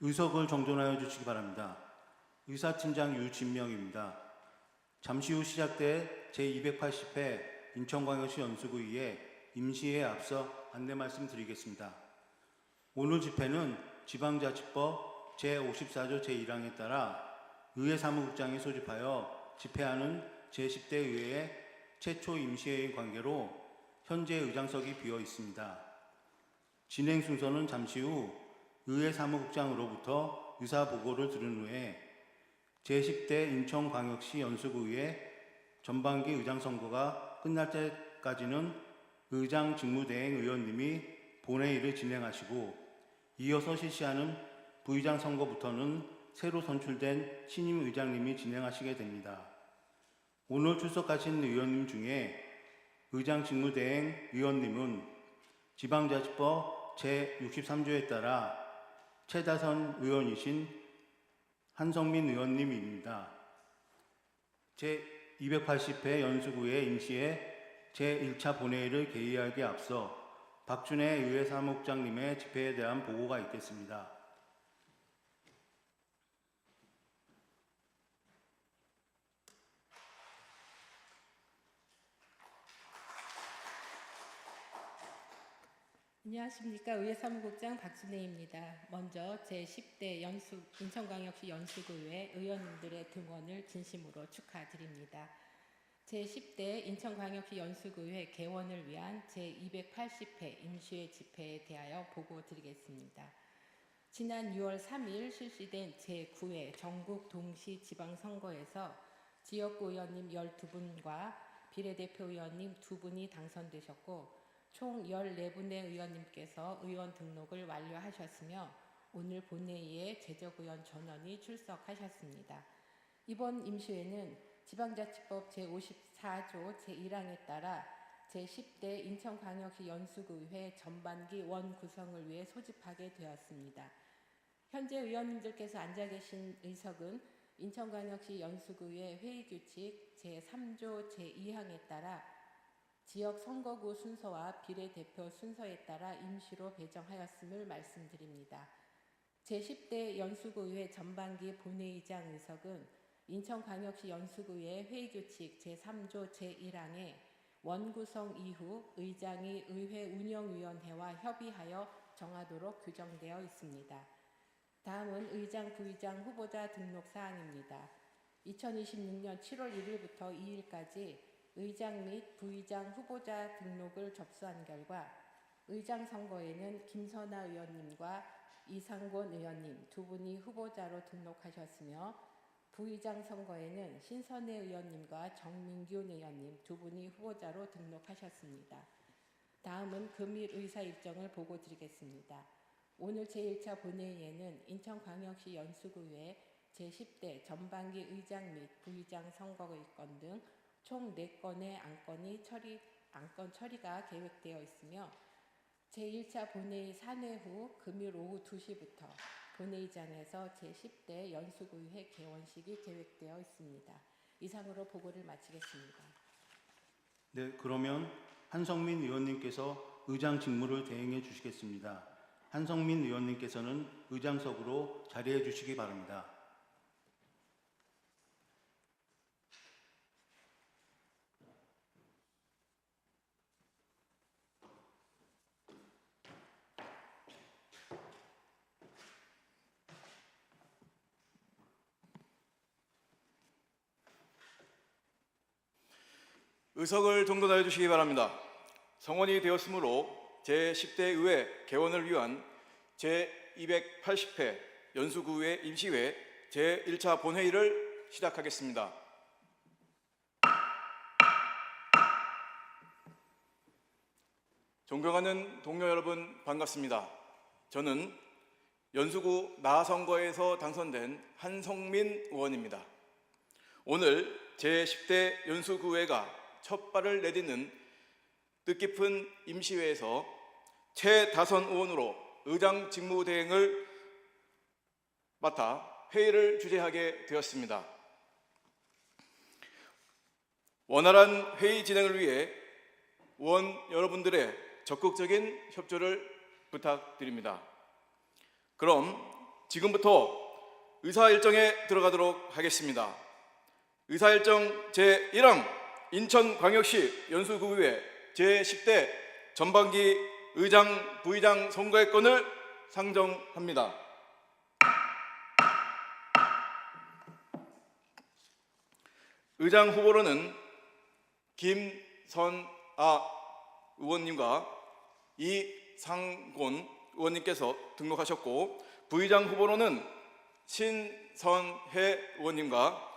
의석을 정돈하여 주시기 바랍니다. 의사팀장 유진명입니다. 잠시 후 시작될 제280회 인천광역시 연수구의회 임시회에 앞서 안내 말씀드리겠습니다. 오늘 집회는 지방자치법 제54조 제1항에 따라 의회 사무국장이 소집하여 집회하는 제10대 의회의 최초 임시회의 관계로 현재 의장석이 비어 있습니다. 진행 순서는 잠시 후 의회 사무국장으로부터 의사 보고를 들은 후에 제10대 인천광역시 연수구의회 전반기 의장 선거가 끝날 때까지는 의장 직무대행 의원님이 본회의를 진행하시고 이어서 실시하는 부의장 선거부터는 새로 선출된 신임 의장님이 진행하시게 됩니다. 오늘 출석하신 의원님 중에 의장 직무대행 의원님은 지방자치법 제63조에 따라 최다선 의원이신 한성민 의원님입니다. 제280회 연수구의 임시회 제1차 본회의를 개의하기에 앞서 박준혜 의회 사무국장님의 집회에 대한 보고가 있겠습니다. 안녕하십니까. 의회 사무국장 박준혜입니다. 먼저 제10대 인천광역시 연수구의회 의원님들의 등원을 진심으로 축하드립니다. 제10대 인천광역시 연수구의회 개원을 위한 제280회 임시회 집회에 대하여 보고드리겠습니다. 지난 6월 3일 실시된 제9회 전국 동시 지방선거에서 지역구 의원님 12분과 비례대표 의원님 2분이 당선되셨고 총 14분의 의원님께서 의원 등록을 완료하셨으며 오늘 본회의에 재적의원 전원이 출석하셨습니다. 이번 임시회는 지방자치법 제54조 제1항에 따라 제10대 인천광역시 연수구의회 전반기 원구성을 위해 소집하게 되었습니다. 현재 의원님들께서 앉아 계신 의석은 인천광역시 연수구의회 회의규칙 제3조 제2항에 따라 지역 선거구 순서와 비례대표 순서에 따라 임시로 배정하였음을 말씀드립니다. 제10대 연수구의회 전반기 본회의장 의석은 인천광역시 연수구의회 회의규칙 제3조 제1항에 원구성 이후 의장이 의회 운영위원회와 협의하여 정하도록 규정되어 있습니다. 다음은 의장, 부의장 후보자 등록 사항입니다. 2026년 7월 1일부터 2일까지 의장 및 부의장 후보자 등록을 접수한 결과 의장 선거에는 김선아 의원님과 이상권 의원님 2분이 후보자로 등록하셨으며 부의장 선거에는 신선혜 의원님과 정민균 의원님 2분이 후보자로 등록하셨습니다. 다음은 금일 의사 일정을 보고드리겠습니다. 오늘 제1차 본회의에는 인천광역시 연수구의회 제10대 전반기 의장 및 부의장 선거의건 등 총 4건의 안건 처리가 계획되어 있으며 제1차 본회의 산회 후 금일 오후 2시부터 본회의장에서 제10대 연수구의회 개원식이 계획되어 있습니다. 이상으로 보고를 마치겠습니다. 네, 그러면 한성민 의원님께서 의장 직무를 대행해 주시겠습니다. 한성민 의원님께서는 의장석으로 자리해 주시기 바랍니다. 의석을 정돈하여 주시기 바랍니다. 성원이 되었으므로 제10대 의회 개원을 위한 제280회 연수구의회 임시회 제1차 본회의를 시작하겠습니다. 존경하는 동료 여러분 반갑습니다. 저는 연수구 나선거에서 당선된 한성민 의원입니다. 오늘 제10대 연수구의회가 첫 발을 내딛는 뜻깊은 임시회에서 최다선 의원으로 의장 직무 대행을 맡아 회의를 주재하게 되었습니다. 원활한 회의 진행을 위해 의원 여러분들의 적극적인 협조를 부탁드립니다. 그럼 지금부터 의사일정에 들어가도록 하겠습니다. 의사일정 제1항 인천광역시 연수구의회 제10대 전반기 의장, 부의장 선거의 건을 상정합니다. 의장 후보로는 김선아 의원님과 이상곤 의원님께서 등록하셨고, 부의장 후보로는 신선혜 의원님과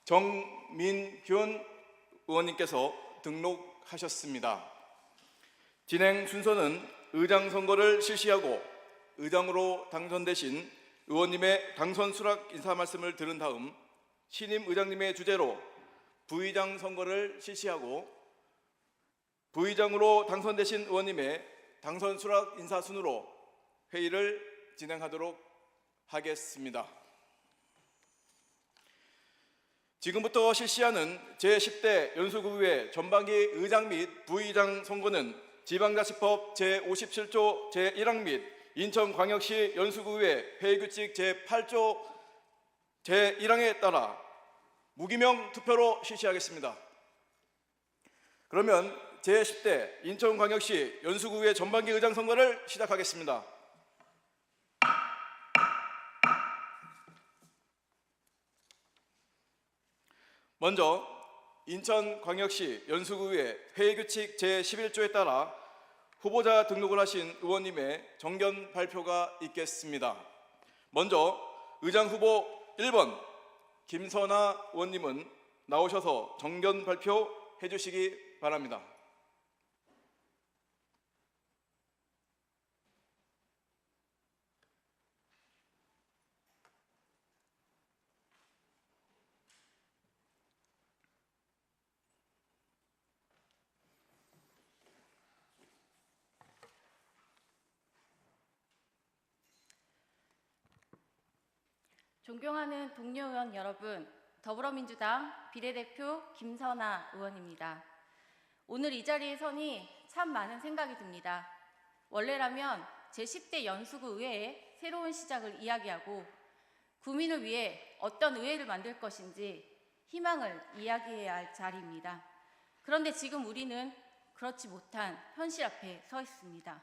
정민균 의원님께서 등록하셨습니다. 진행 순서는 의장 선거를 실시하고 의장으로 당선되신 의원님의 당선 수락 인사 말씀을 들은 다음 신임 의장님의 주재로 부의장 선거를 실시하고 부의장으로 당선되신 의원님의 당선 수락 인사 순으로 회의를 진행하도록 하겠습니다. 지금부터 실시하는 제10대 연수구의회 전반기 의장 및 부의장 선거는 지방자치법 제57조 제1항 및 인천광역시 연수구의회 회의규칙 제8조 제1항에 따라 무기명 투표로 실시하겠습니다. 그러면 제10대 인천광역시 연수구의회 전반기 의장 선거를 시작하겠습니다. 먼저 인천광역시 연수구의회 회의규칙 제11조에 따라 후보자 등록을 하신 의원님의 정견 발표가 있겠습니다. 먼저 의장 후보 1번 김선아 의원님은 나오셔서 정견 발표해 주시기 바랍니다. 존경하는 동료 의원 여러분, 더불어민주당 비례대표 김선아 의원입니다. 오늘 이 자리에 서니 참 많은 생각이 듭니다. 원래라면 제10대 연수구 의회의 새로운 시작을 이야기하고 구민을 위해 어떤 의회를 만들 것인지 희망을 이야기해야 할 자리입니다. 그런데 지금 우리는 그렇지 못한 현실 앞에 서 있습니다.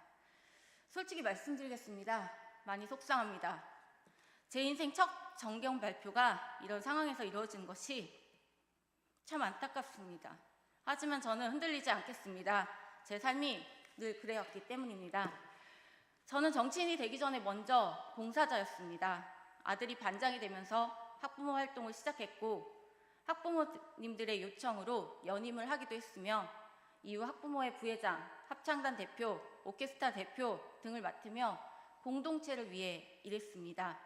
솔직히 말씀드리겠습니다. 많이 속상합니다. 제 인생 첫 정견 발표가 이런 상황에서 이루어진 것이 참 안타깝습니다. 하지만 저는 흔들리지 않겠습니다. 제 삶이 늘 그래왔기 때문입니다. 저는 정치인이 되기 전에 먼저 봉사자였습니다. 아들이 반장이 되면서 학부모 활동을 시작했고 학부모님들의 요청으로 연임을 하기도 했으며 이후 학부모의 부회장, 합창단 대표, 오케스트라 대표 등을 맡으며 공동체를 위해 일했습니다.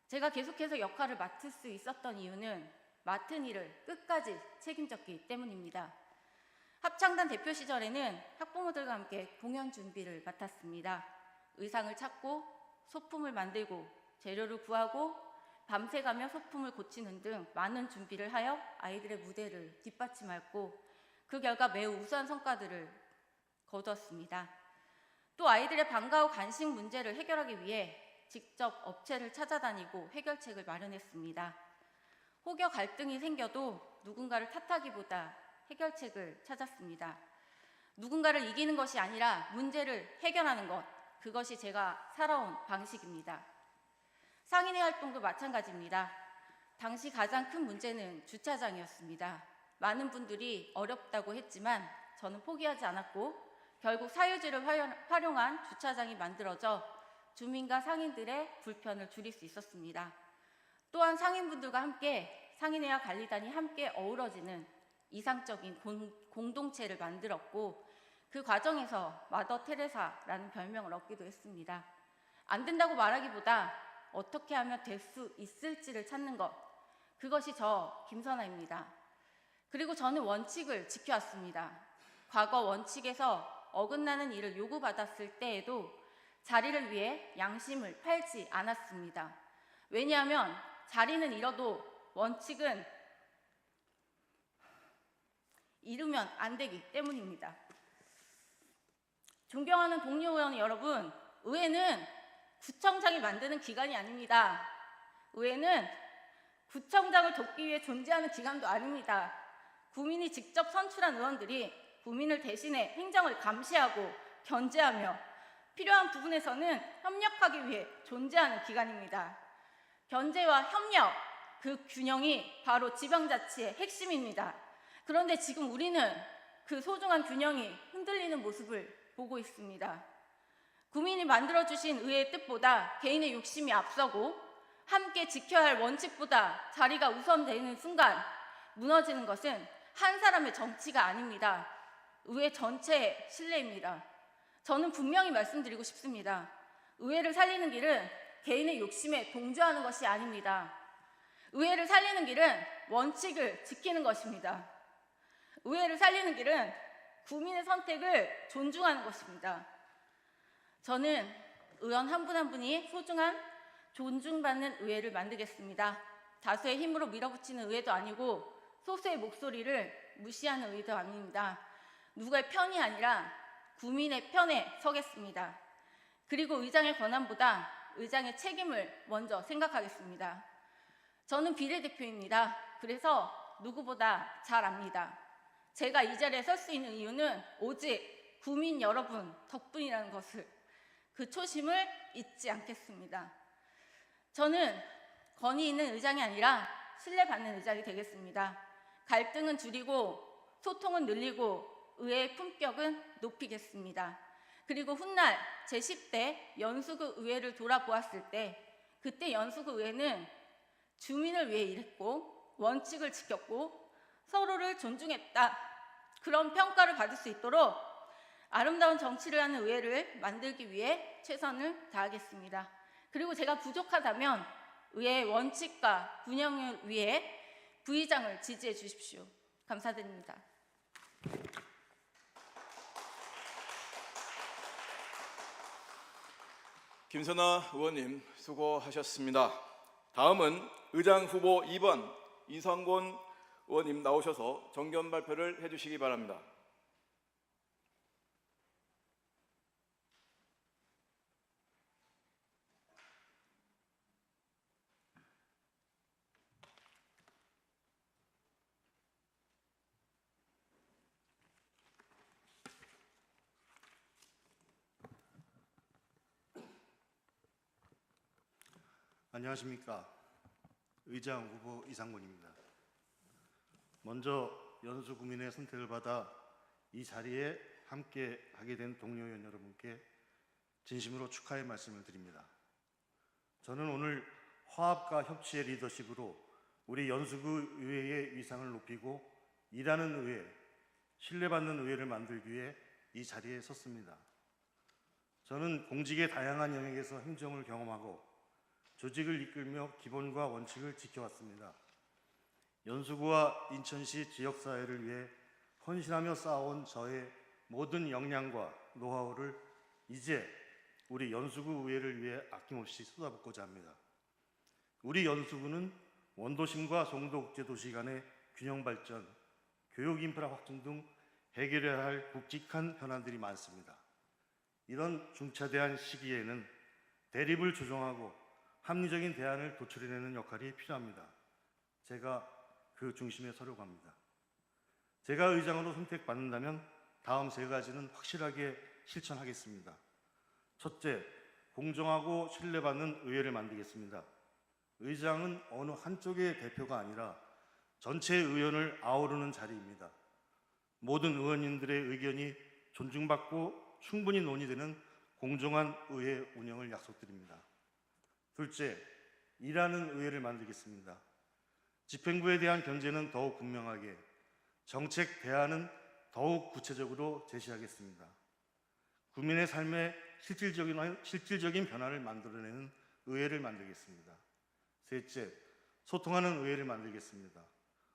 제가 계속해서 역할을 맡을 수 있었던 이유는 맡은 일을 끝까지 책임졌기 때문입니다. 합창단 대표 시절에는 학부모들과 함께 공연 준비를 맡았습니다. 의상을 찾고 소품을 만들고 재료를 구하고 밤새 가며 소품을 고치는 등 많은 준비를 하여 아이들의 무대를 뒷받침했고 그 결과 매우 우수한 성과들을 거두었습니다. 또 아이들의 방과후 간식 문제를 해결하기 위해 직접 업체를 찾아다니고 해결책을 마련했습니다. 혹여 갈등이 생겨도 누군가를 탓하기보다 해결책을 찾았습니다. 누군가를 이기는 것이 아니라 문제를 해결하는 것, 그것이 제가 살아온 방식입니다. 상인회 활동도 마찬가지입니다. 당시 가장 큰 문제는 주차장이었습니다. 많은 분들이 어렵다고 했지만 저는 포기하지 않았고 결국 사유지를 활용한 주차장이 만들어져 주민과 상인들의 불편을 줄일 수 있었습니다. 또한 상인분들과 함께 상인회와 관리단이 함께 어우러지는 이상적인 공동체를 만들었고 그 과정에서 마더 테레사라는 별명을 얻기도 했습니다. 안 된다고 말하기보다 어떻게 하면 될 수 있을지를 찾는 것, 그것이 저 김선아입니다. 그리고 저는 원칙을 지켜왔습니다. 과거 원칙에서 어긋나는 일을 요구받았을 때에도 자리를 위해 양심을 팔지 않았습니다. 왜냐하면 자리는 잃어도 원칙은 잃으면 안 되기 때문입니다. 존경하는 동료 의원 여러분, 의회는 구청장이 만드는 기관이 아닙니다. 의회는 구청장을 돕기 위해 존재하는 기관도 아닙니다. 국민이 직접 선출한 의원들이 국민을 대신해 행정을 감시하고 견제하며 필요한 부분에서는 협력하기 위해 존재하는 기관입니다. 견제와 협력, 그 균형이 바로 지방자치의 핵심입니다. 그런데 지금 우리는 그 소중한 균형이 흔들리는 모습을 보고 있습니다. 국민이 만들어주신 의회의 뜻보다 개인의 욕심이 앞서고 함께 지켜야 할 원칙보다 자리가 우선되는 순간 무너지는 것은 한 사람의 정치가 아닙니다. 의회 전체의 신뢰입니다. 저는 분명히 말씀드리고 싶습니다. 의회를 살리는 길은 개인의 욕심에 동조하는 것이 아닙니다. 의회를 살리는 길은 원칙을 지키는 것입니다. 의회를 살리는 길은 국민의 선택을 존중하는 것입니다. 저는 의원 한 분 한 분이 소중한 존중받는 의회를 만들겠습니다. 다수의 힘으로 밀어붙이는 의회도 아니고 소수의 목소리를 무시하는 의회도 아닙니다. 누구의 편이 아니라 국민의 편에 서겠습니다. 그리고 의장의 권한보다 의장의 책임을 먼저 생각하겠습니다. 저는 비례대표입니다. 그래서 누구보다 잘 압니다. 제가 이 자리에 설 수 있는 이유는 오직 국민 여러분 덕분이라는 것을, 그 초심을 잊지 않겠습니다. 저는 권위 있는 의장이 아니라 신뢰받는 의장이 되겠습니다. 갈등은 줄이고 소통은 늘리고 의회의 품격은 높이겠습니다. 그리고 훗날 제10대 연수구 의회를 돌아보았을 때 그때 연수구 의회는 주민을 위해 일했고 원칙을 지켰고 서로를 존중했다, 그런 평가를 받을 수 있도록 아름다운 정치를 하는 의회를 만들기 위해 최선을 다하겠습니다. 그리고 제가 부족하다면 의회의 원칙과 균형을 위해 부의장을 지지해 주십시오. 감사드립니다. 김선아 의원님 수고하셨습니다. 다음은 의장 후보 2번 이상곤 의원님 나오셔서 정견 발표를 해주시기 바랍니다. 안녕하십니까. 의장 후보 이상곤입니다. 먼저 연수구민의 선택을 받아 이 자리에 함께 하게 된 동료의원 여러분께 진심으로 축하의 말씀을 드립니다. 저는 오늘 화합과 협치의 리더십으로 우리 연수구 의회의 위상을 높이고 일하는 의회, 신뢰받는 의회를 만들기 위해 이 자리에 섰습니다. 저는 공직의 다양한 영역에서 행정을 경험하고 조직을 이끌며 기본과 원칙을 지켜왔습니다. 연수구와 인천시 지역사회를 위해 헌신하며 쌓아온 저의 모든 역량과 노하우를 이제 우리 연수구 의회를 위해 아낌없이 쏟아붓고자 합니다. 우리 연수구는 원도심과 송도국제도시 간의 균형 발전, 교육 인프라 확충 등 해결해야 할 굵직한 현안들이 많습니다. 이런 중차대한 시기에는 대립을 조정하고 합리적인 대안을 도출해내는 역할이 필요합니다. 제가 그 중심에 서려고 합니다. 제가 의장으로 선택받는다면 다음 세 가지는 확실하게 실천하겠습니다. 첫째, 공정하고 신뢰받는 의회를 만들겠습니다. 의장은 어느 한쪽의 대표가 아니라 전체 의원을 아우르는 자리입니다. 모든 의원님들의 의견이 존중받고 충분히 논의되는 공정한 의회 운영을 약속드립니다. 둘째, 일하는 의회를 만들겠습니다. 집행부에 대한 견제는 더욱 분명하게, 정책 대안은 더욱 구체적으로 제시하겠습니다. 국민의 삶에 실질적인 변화를 만들어내는 의회를 만들겠습니다. 셋째, 소통하는 의회를 만들겠습니다.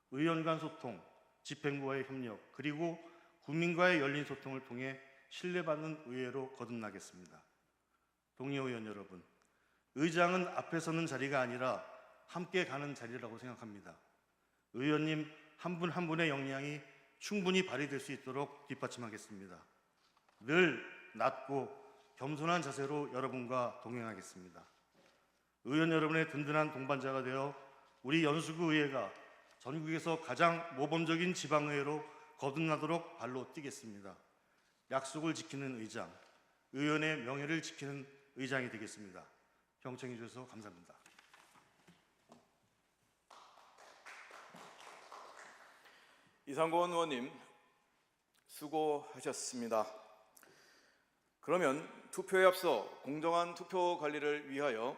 의원 간 소통, 집행부와의 협력, 그리고 국민과의 열린 소통을 통해 신뢰받는 의회로 거듭나겠습니다. 동료 의원 여러분, 의장은 앞에 서는 자리가 아니라 함께 가는 자리라고 생각합니다. 의원님 한 분 한 분의 역량이 충분히 발휘될 수 있도록 뒷받침하겠습니다. 늘 낮고 겸손한 자세로 여러분과 동행하겠습니다. 의원 여러분의 든든한 동반자가 되어 우리 연수구 의회가 전국에서 가장 모범적인 지방의회로 거듭나도록 발로 뛰겠습니다. 약속을 지키는 의장, 의원의 명예를 지키는 의장이 되겠습니다. 경청해 주셔서 감사합니다. 이상권 의원님 수고하셨습니다. 그러면 투표에 앞서 공정한 투표 관리를 위하여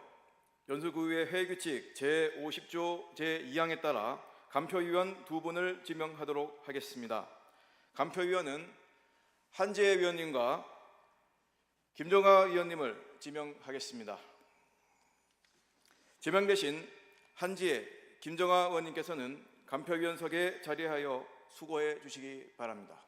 연수구의회 회의규칙 제50조 제2항에 따라 간표위원 2분을 지명하도록 하겠습니다. 간표위원은 한지혜 위원님과 김정아 위원님을 지명하겠습니다. 지명되신 한지혜, 김정아 의원님께서는 간표위원석에 자리하여 수고해 주시기 바랍니다.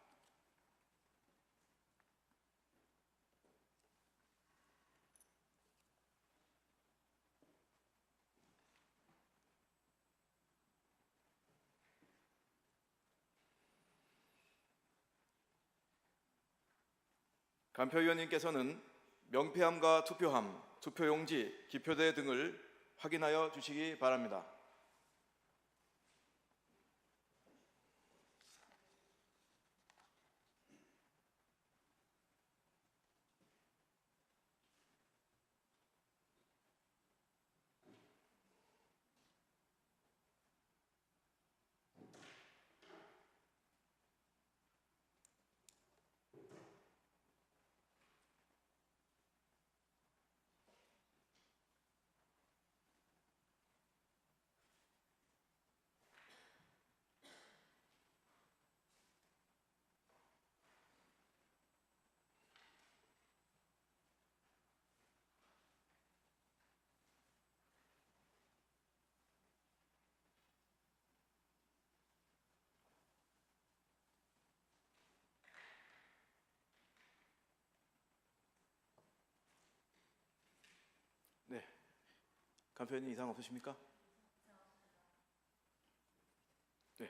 간표위원님께서는 명패함과 투표함, 투표용지, 기표대 등을 확인하여 주시기 바랍니다. 네, 간표위원님 이상 없으십니까? 네.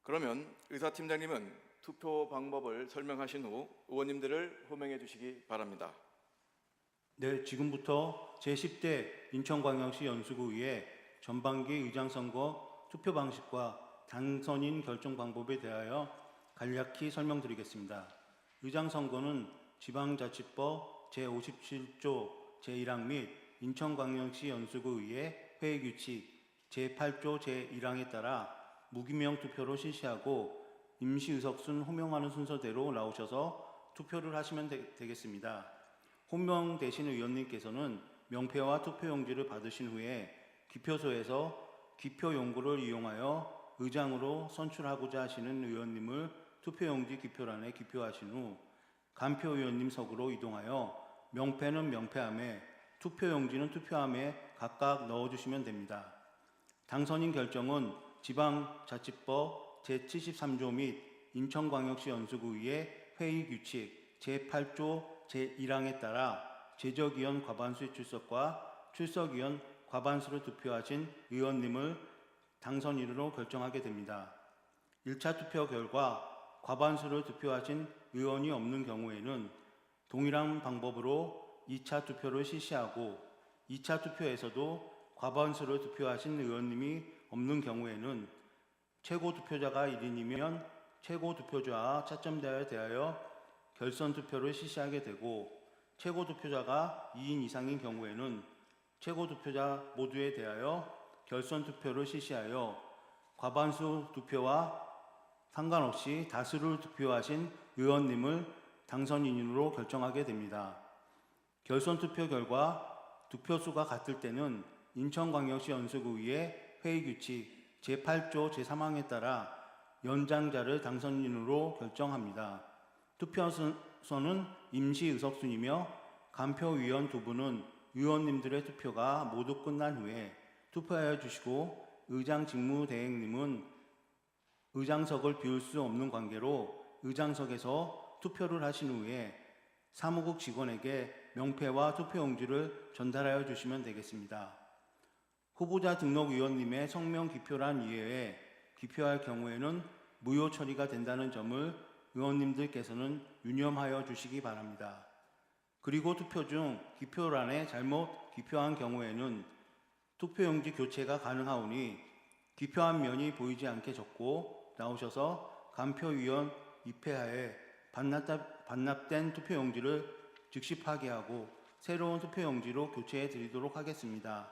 그러면 의사팀장님은 투표 방법을 설명하신 후 의원님들을 호명해 주시기 바랍니다. 네, 지금부터 제10대 인천광역시 연수구의회 전반기 의장선거 투표 방식과 당선인 결정 방법에 대하여 간략히 설명드리겠습니다. 의장선거는 지방자치법 제57조 제1항 및 인천광역시 연수구의회 회의규칙 제8조 제1항에 따라 무기명 투표로 실시하고 임시의석순 호명하는 순서대로 나오셔서 투표를 하시면 되겠습니다. 호명되신 의원님께서는 명패와 투표용지를 받으신 후에 기표소에서 기표용구를 이용하여 의장으로 선출하고자 하시는 의원님을 투표용지 기표란에 기표하신 후 간표위원님석으로 이동하여 명패는 명패함에 투표용지는 투표함에 각각 넣어주시면 됩니다. 당선인 결정은 지방자치법 제73조 및 인천광역시 연수구의회 회의규칙 제8조 제1항에 따라 제적위원 과반수의 출석과 출석위원 과반수로 투표하신 의원님을 당선인으로 결정하게 됩니다. 1차 투표 결과 과반수로 투표하신 의원이 없는 경우에는 동일한 방법으로 2차 투표를 실시하고 2차 투표에서도 과반수로 투표하신 의원님이 없는 경우에는 최고 투표자가 1인이면 최고 투표자와 차점자에 대하여 결선 투표를 실시하게 되고 최고 투표자가 2인 이상인 경우에는 최고 투표자 모두에 대하여 결선 투표를 실시하여 과반수 투표와 상관없이 다수를 투표하신 의원님을 당선인으로 결정하게 됩니다. 결선 투표 결과 득표수가 같을 때는 인천광역시 연수구의회 회의규칙 제8조 제3항에 따라 연장자를 당선인으로 결정합니다. 투표선은 임시의석순이며 간표위원 2분은 의원님들의 투표가 모두 끝난 후에 투표하여 주시고 의장 직무대행님은 의장석을 비울 수 없는 관계로 의장석에서 투표를 하신 후에 사무국 직원에게 명패와 투표용지를 전달하여 주시면 되겠습니다. 후보자 등록 의원님의 성명 기표란 이외에 기표할 경우에는 무효 처리가 된다는 점을 의원님들께서는 유념하여 주시기 바랍니다. 그리고 투표 중 기표란에 잘못 기표한 경우에는 투표용지 교체가 가능하오니 기표한 면이 보이지 않게 적고 나오셔서 간표위원 입회하에 반납된 투표용지를 즉시 파기하고 새로운 투표용지로 교체해 드리도록 하겠습니다.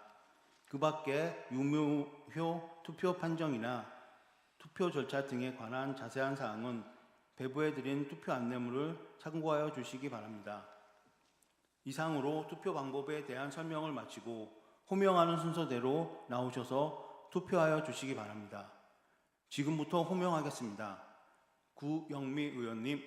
그 밖에 유무효 투표 판정이나 투표 절차 등에 관한 자세한 사항은 배부해 드린 투표 안내물을 참고하여 주시기 바랍니다. 이상으로 투표 방법에 대한 설명을 마치고 호명하는 순서대로 나오셔서 투표하여 주시기 바랍니다. 지금부터 호명하겠습니다. 구영미 의원님,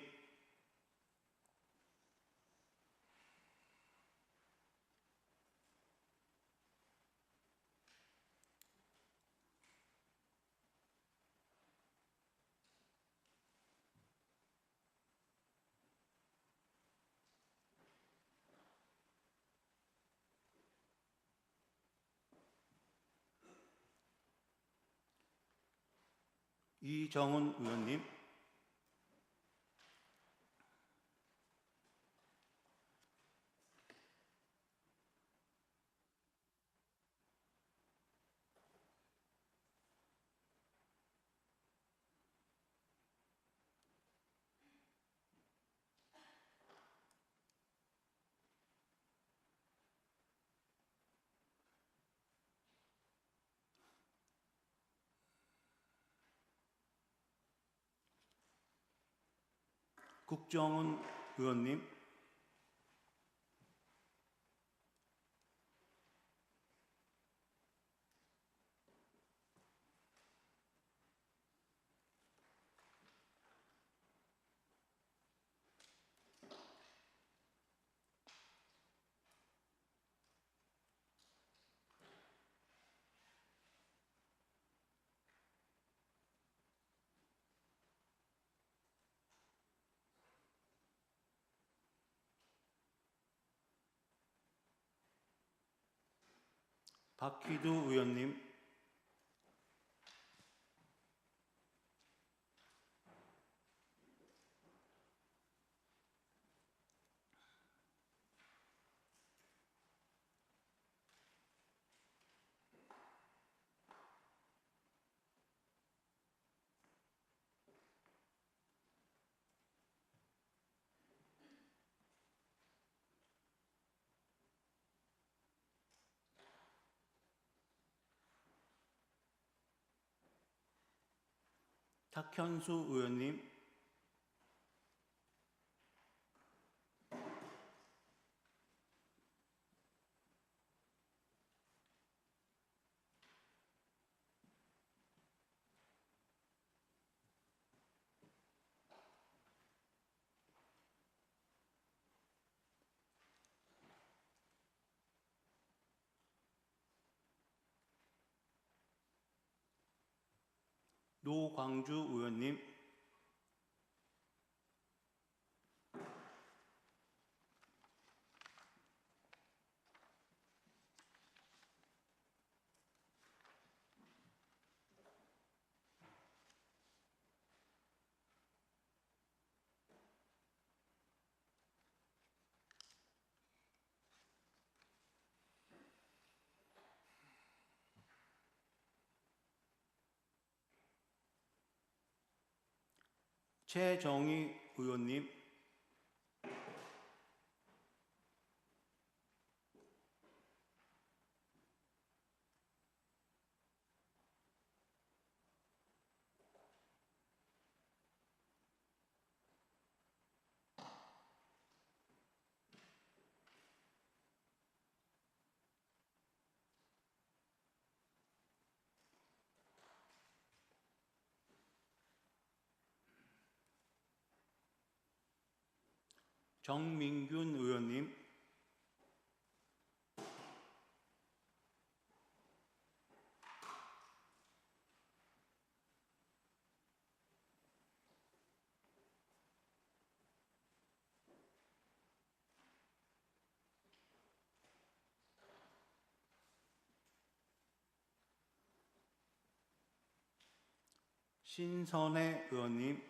이정은 의원님, 국정은 의원님, 박희두 의원님, 탁현수 의원님, 노광주 의원님, 최정희 의원님, 정민균 의원님, 신선혜 의원님,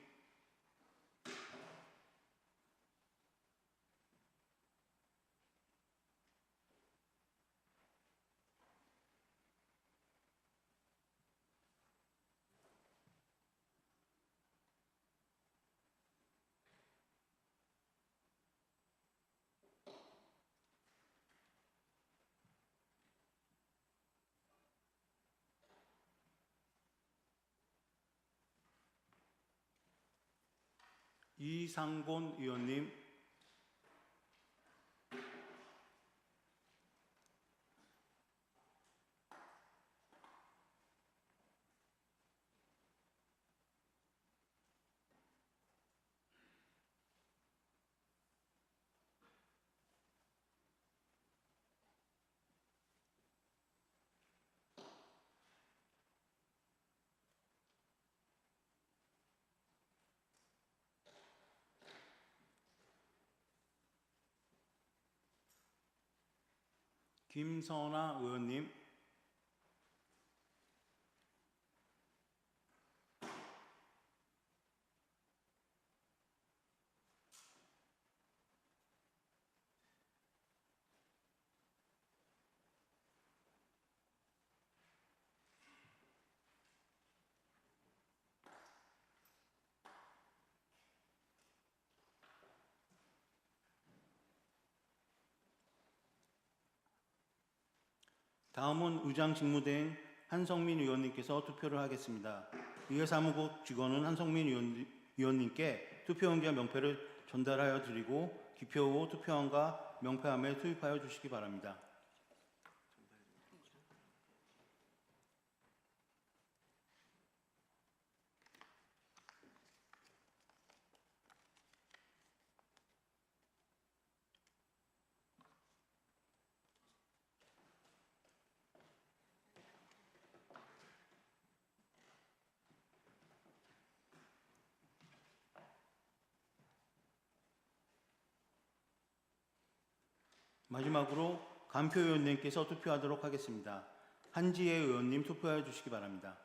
이상곤 의원님, 김선아 의원님, 다음은 의장 직무대행 한성민 의원님께서 투표를 하겠습니다. 의회 사무국 직원은 한성민 의원님께 투표용지와 명패를 전달하여 드리고 기표 후 투표함과 명패함에 투입하여 주시기 바랍니다. 마지막으로 간표 의원님께서 투표하도록 하겠습니다. 한지혜 의원님 투표해 주시기 바랍니다.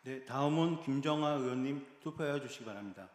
네, 다음은 김정아 의원님 투표해 주시기 바랍니다.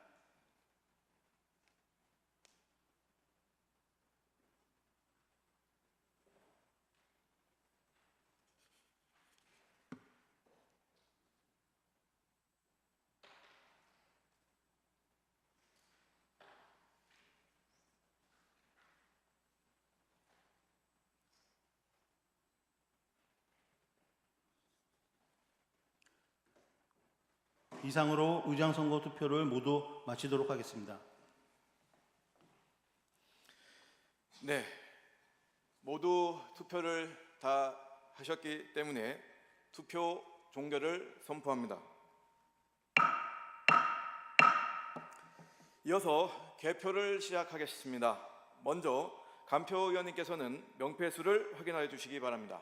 이상으로 의장 선거 투표를 모두 마치도록 하겠습니다. 네, 모두 투표를 다 하셨기 때문에 투표 종결을 선포합니다. 이어서 개표를 시작하겠습니다. 먼저 간표 의원님께서는 명패수를 확인하여 주시기 바랍니다.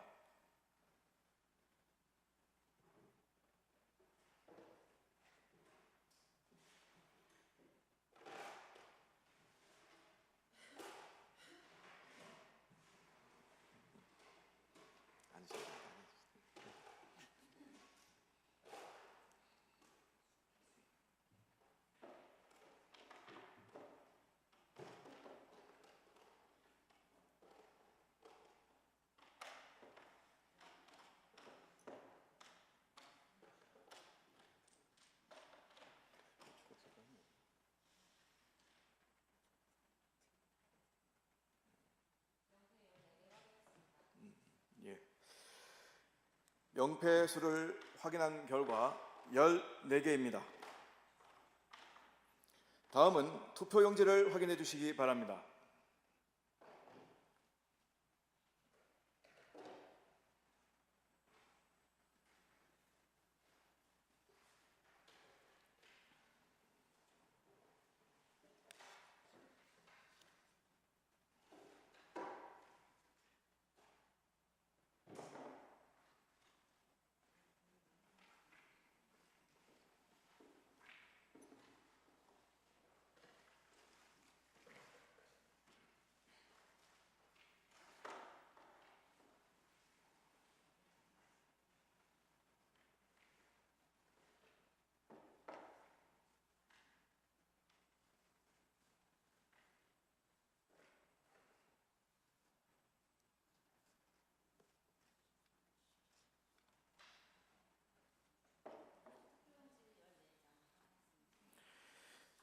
예. 명패수를 확인한 결과 14개입니다. 다음은 투표용지를 확인해 주시기 바랍니다.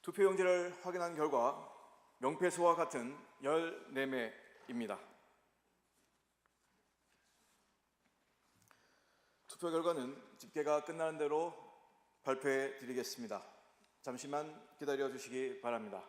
투표용지를 확인한 결과 명패수와 같은 14매입니다. 투표 결과는 집계가 끝나는 대로 발표해 드리겠습니다. 잠시만 기다려 주시기 바랍니다.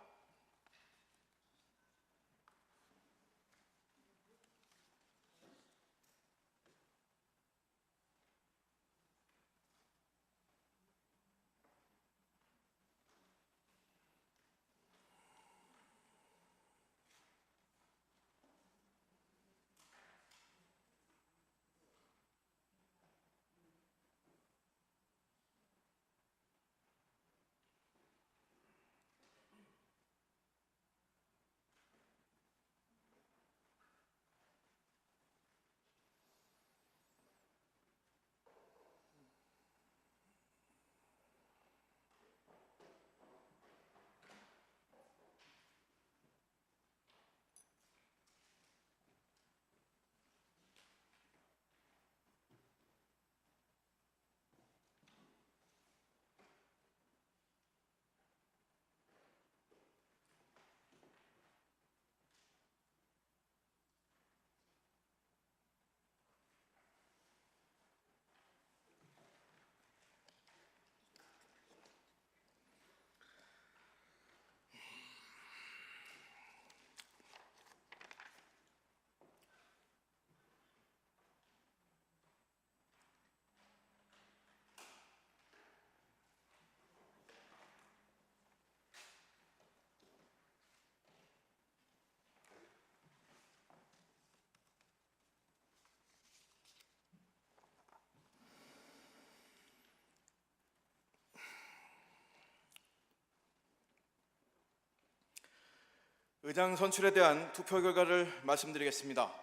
의장 선출에 대한 투표 결과를 말씀드리겠습니다.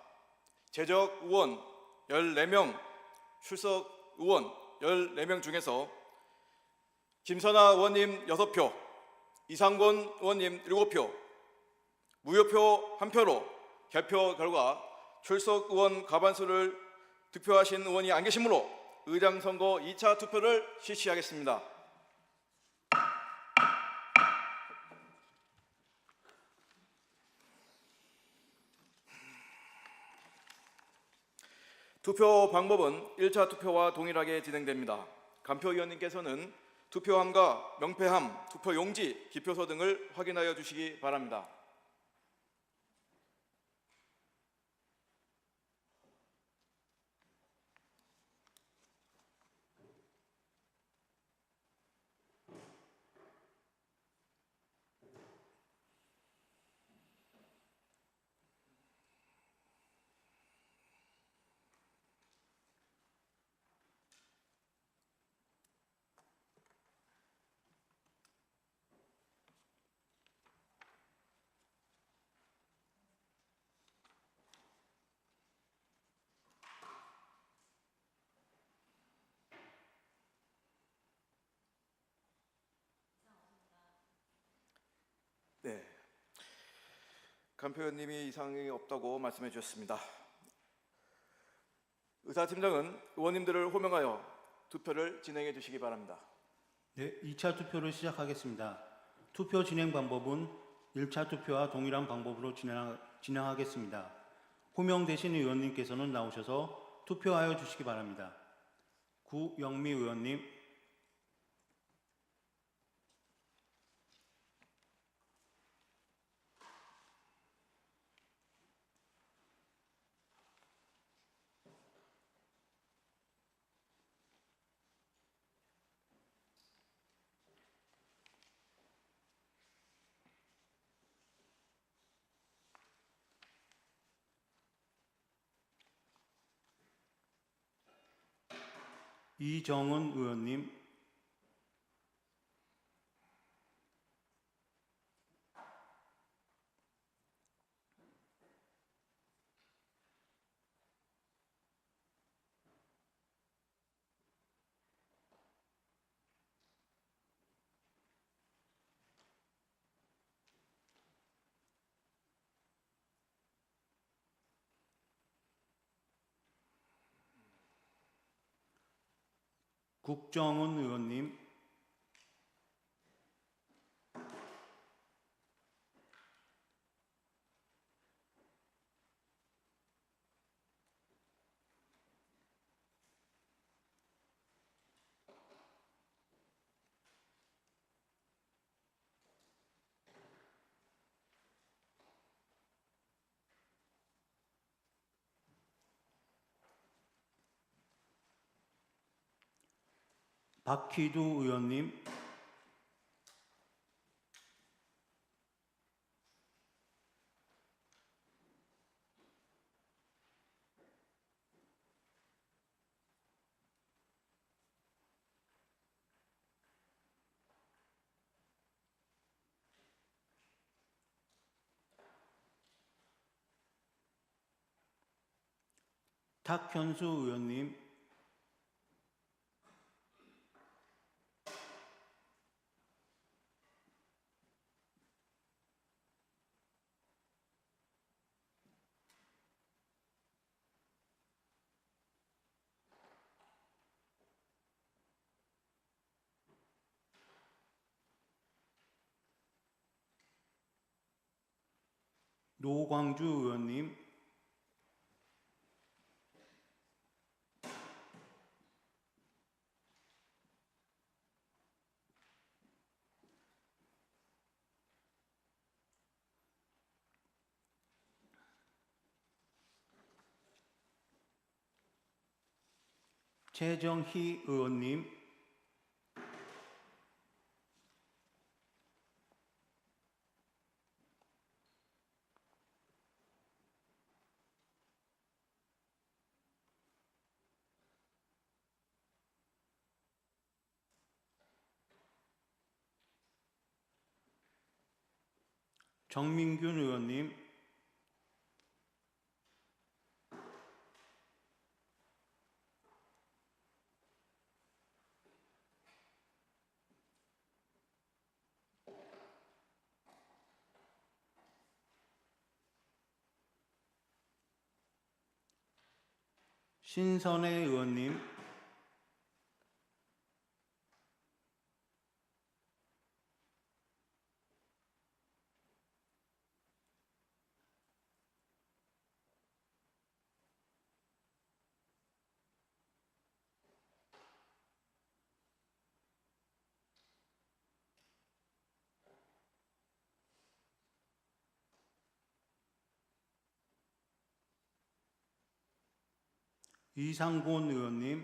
제적 의원 14명, 출석 의원 14명 중에서 김선아 의원님 6표, 이상권 의원님 7표, 무효표 1표로 개표 결과 출석 의원 과반수를 득표하신 의원이 안 계시므로 의장 선거 2차 투표를 실시하겠습니다. 투표 방법은 1차 투표와 동일하게 진행됩니다. 간표위원님께서는 투표함과 명패함, 투표용지, 기표소 등을 확인하여 주시기 바랍니다. 네, 간표위원님이 이상이 없다고 말씀해 주셨습니다. 의사팀장은 의원님들을 호명하여 투표를 진행해 주시기 바랍니다. 네, 2차 투표를 시작하겠습니다. 투표 진행 방법은 1차 투표와 동일한 방법으로 진행하겠습니다. 호명되신 의원님께서는 나오셔서 투표하여 주시기 바랍니다. 구영미 의원님, 이정은 의원님, 국정은 의원님, 박희두 의원님, 탁현수 의원님, 노광주 의원님, 최정희 의원님, 정민균 의원님, 신선혜 의원님, 이상곤 의원님,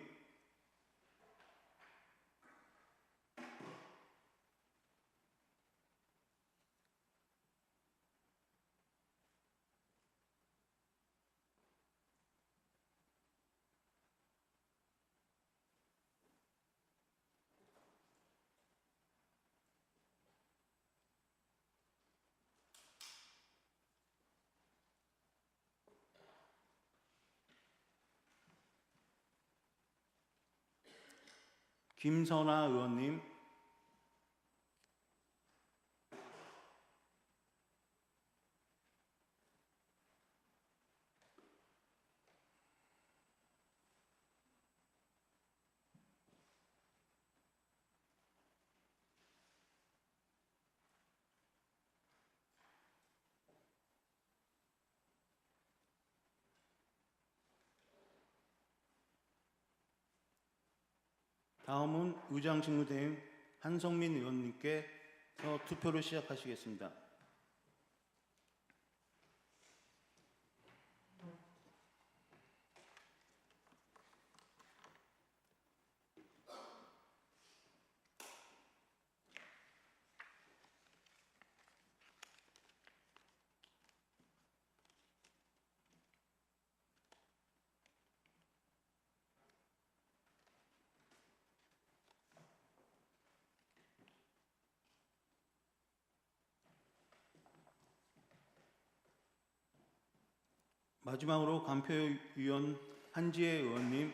김선아 의원님, 다음은 의장직무대행 한성민 의원님께서 투표를 시작하시겠습니다. 마지막으로 간표위원 한지혜 의원님,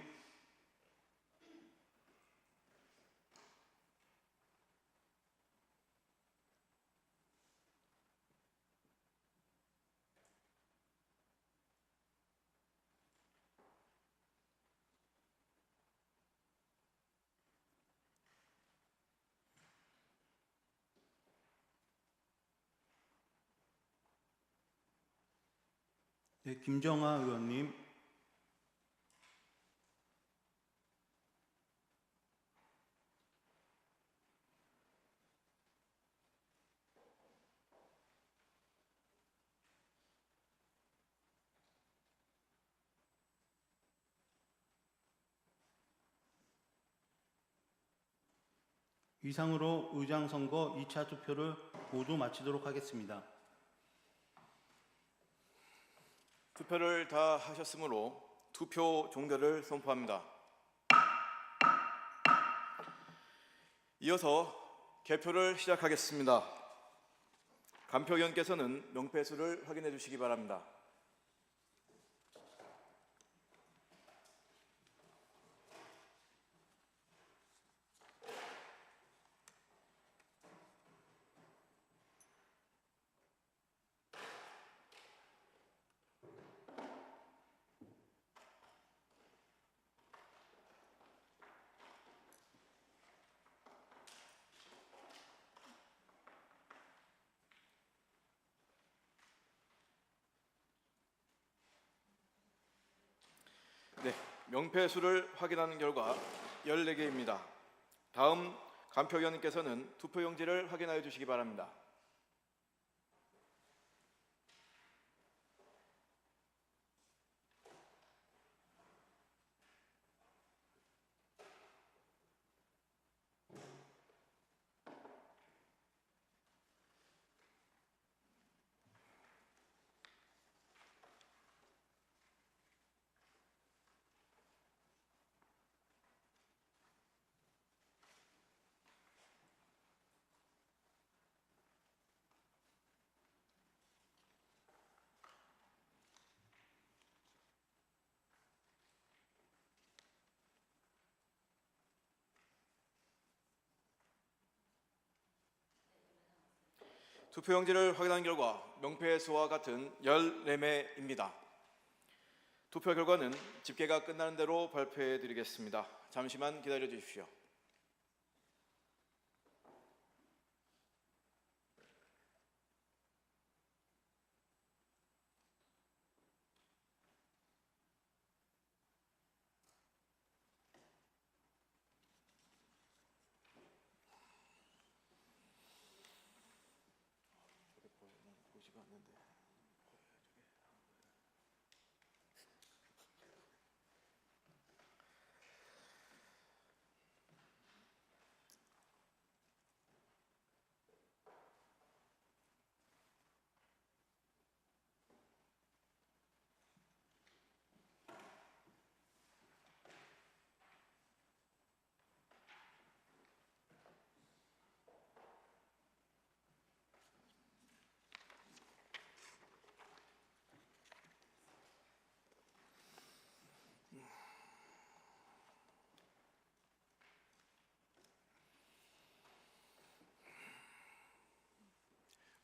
네, 김정아 의원님, 이상으로 의장 선거 2차 투표를 모두 마치도록 하겠습니다. 투표를 다 하셨으므로 투표 종결을 선포합니다. 이어서 개표를 시작하겠습니다. 감표위원께서는 명패수를 확인해 주시기 바랍니다. 네, 명패수를 확인하는 결과 14개입니다. 다음 감표위원님께서는 투표용지를 확인하여 주시기 바랍니다. 투표용지를 확인한 결과 명패 수와 같은 14매입니다. 투표 결과는 집계가 끝나는 대로 발표해 드리겠습니다. 잠시만 기다려 주십시오.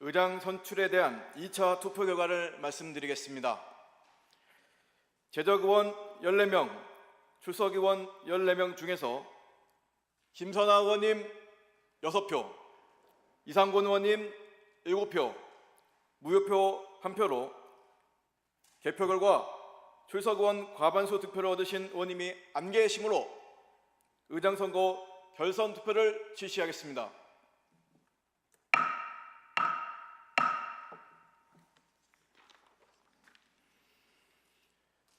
의장 선출에 대한 2차 투표 결과를 말씀드리겠습니다. 제적의원 14명, 출석의원 14명 중에서 김선아 의원님 6표, 이상곤 의원님 7표, 무효표 1표로 개표 결과 출석의원 과반수 득표를 얻으신 의원님이 안 계시므로 의장 선거 결선 투표를 실시하겠습니다.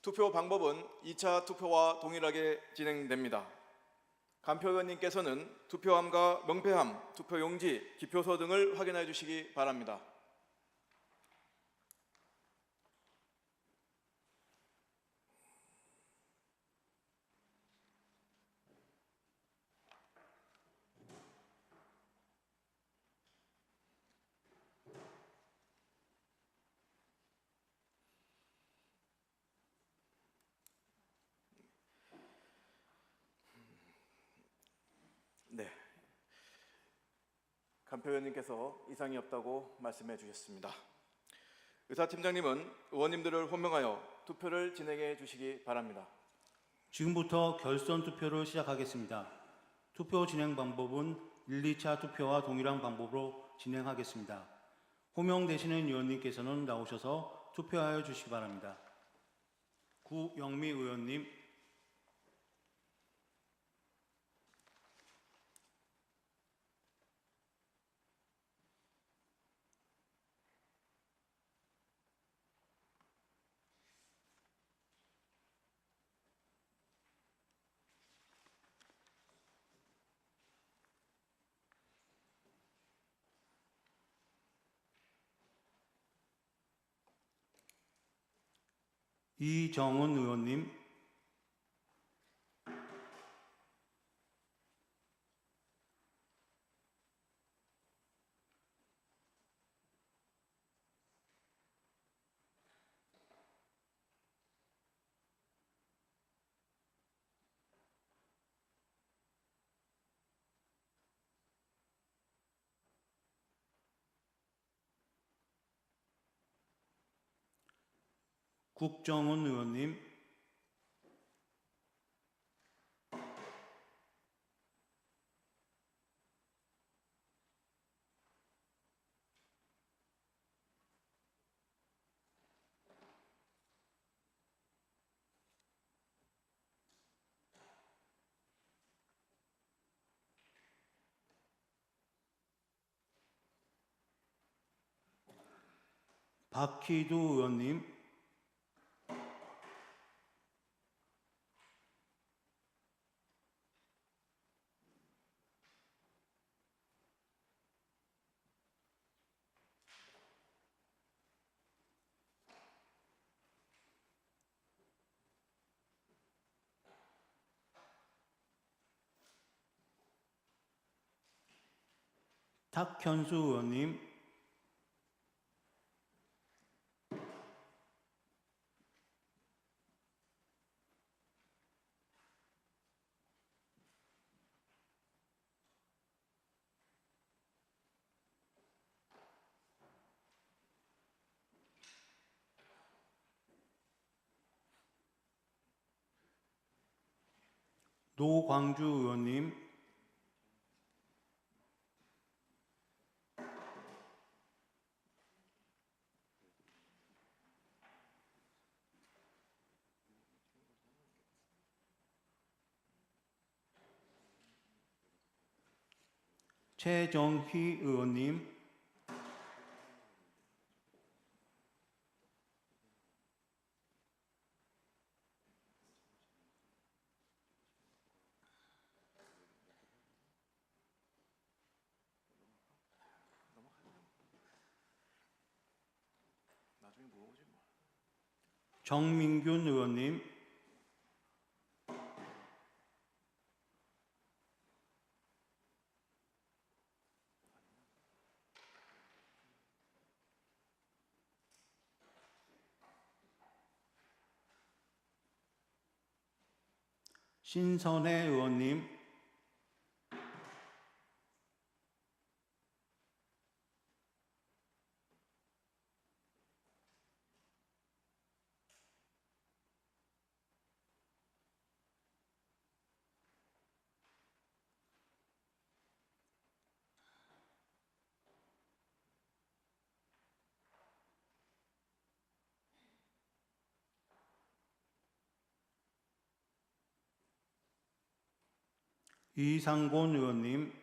투표 방법은 2차 투표와 동일하게 진행됩니다. 감표위원님께서는 투표함과 명패함, 투표용지, 기표서 등을 확인해 주시기 바랍니다. 네, 감표위원님께서 이상이 없다고 말씀해 주셨습니다. 의사팀장님은 의원님들을 호명하여 투표를 진행해 주시기 바랍니다. 지금부터 결선 투표를 시작하겠습니다. 투표 진행 방법은 1, 2차 투표와 동일한 방법으로 진행하겠습니다. 호명되시는 의원님께서는 나오셔서 투표하여 주시기 바랍니다. 구영미 의원님, 이정은 의원님, 국정은 의원님, 박희두 의원님, 탁현수 의원님, 노광주 의원님, 최정희 의원님, 나중에 물어보지 뭐. 정민균 의원님, 신선혜 의원님, 이상곤 의원님,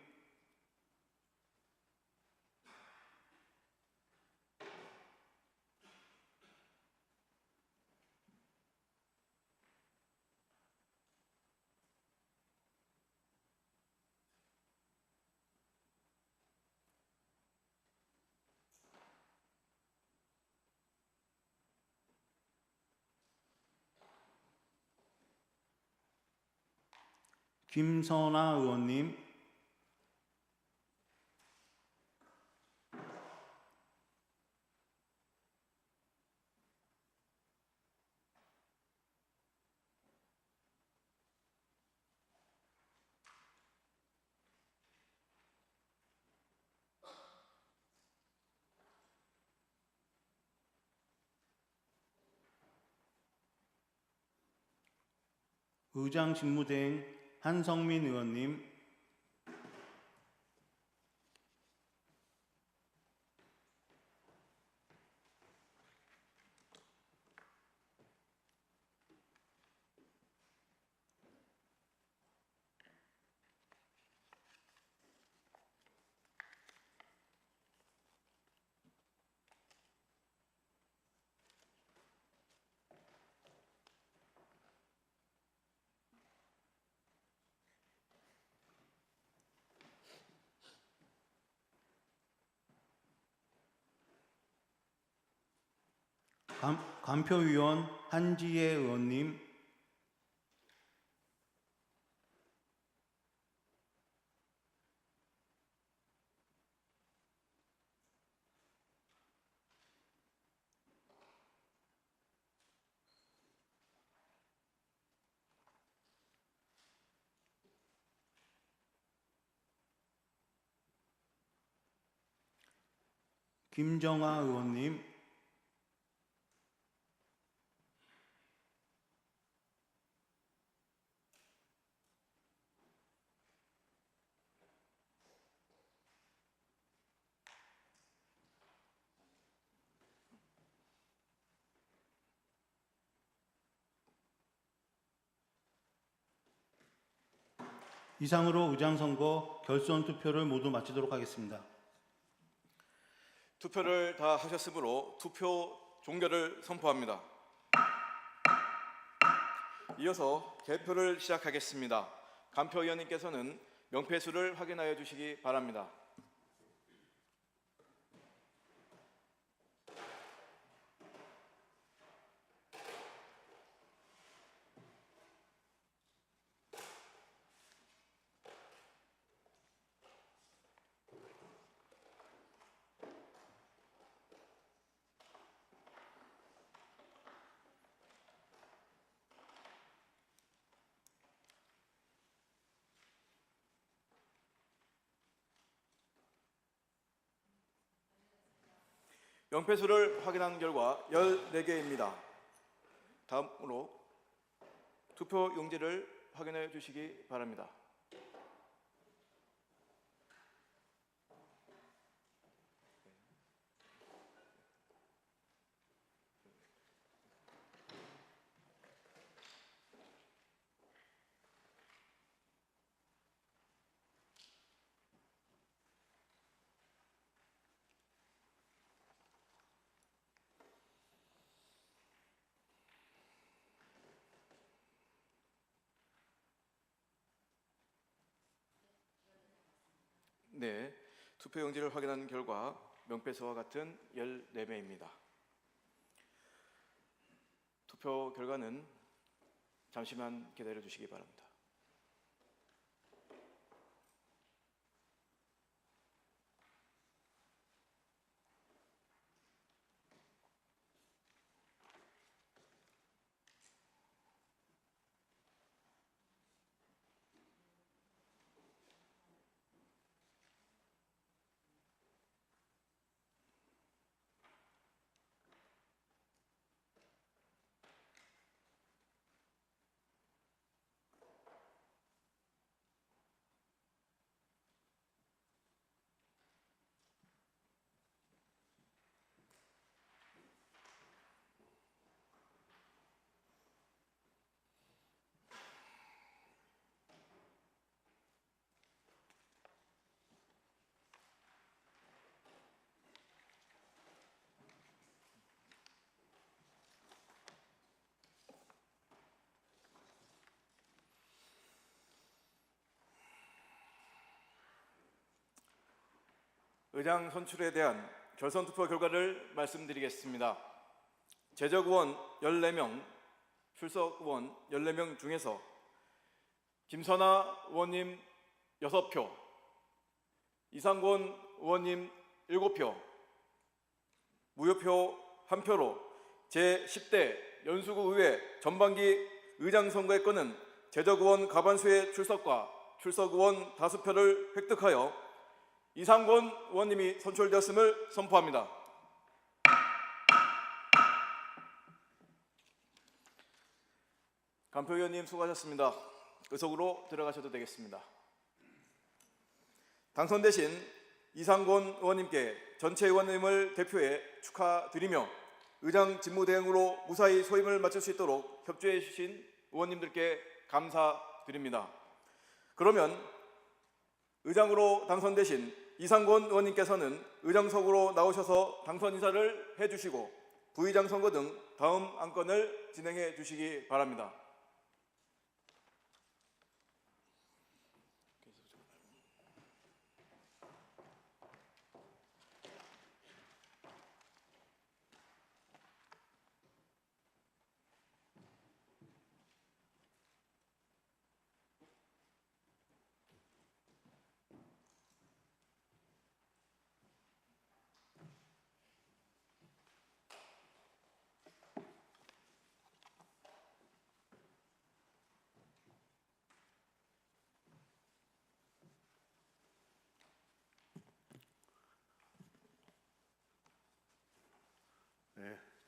김선아 의원님, 의장 직무대행 한성민 의원님, 간표위원 한지혜 의원님, 김정아 의원님, 이상으로 의장선거 결선 투표를 모두 마치도록 하겠습니다. 투표를 다 하셨으므로 투표 종결을 선포합니다. 이어서 개표를 시작하겠습니다. 간표 의원님께서는 명패수를 확인하여 주시기 바랍니다. 명패수를 확인한 결과 14개입니다. 다음으로 투표 용지를 확인해 주시기 바랍니다. 네, 투표 용지를 확인한 결과 명패수와 같은 14매입니다. 투표 결과는 잠시만 기다려 주시기 바랍니다. 의장 선출에 대한 결선 투표 결과를 말씀드리겠습니다. 제적 의원 14명, 출석 의원 14명 중에서 김선아 의원님 6표, 이상권 의원님 7표, 무효표 1표로 제10대 연수구 의회 전반기 의장 선거에 끄는 제적 의원 과반수의 출석과 출석 의원 다수표를 획득하여 이상권 의원님이 선출되었음을 선포합니다. 간표 의원님 수고하셨습니다. 의석으로 들어가셔도 되겠습니다. 당선되신 이상권 의원님께 전체 의원님을 대표해 축하드리며 의장 직무대행으로 무사히 소임을 마칠 수 있도록 협조해 주신 의원님들께 감사드립니다. 그러면 의장으로 당선되신 이상권 의원님께서는 의장석으로 나오셔서 당선 인사를 해주시고 부의장 선거 등 다음 안건을 진행해 주시기 바랍니다.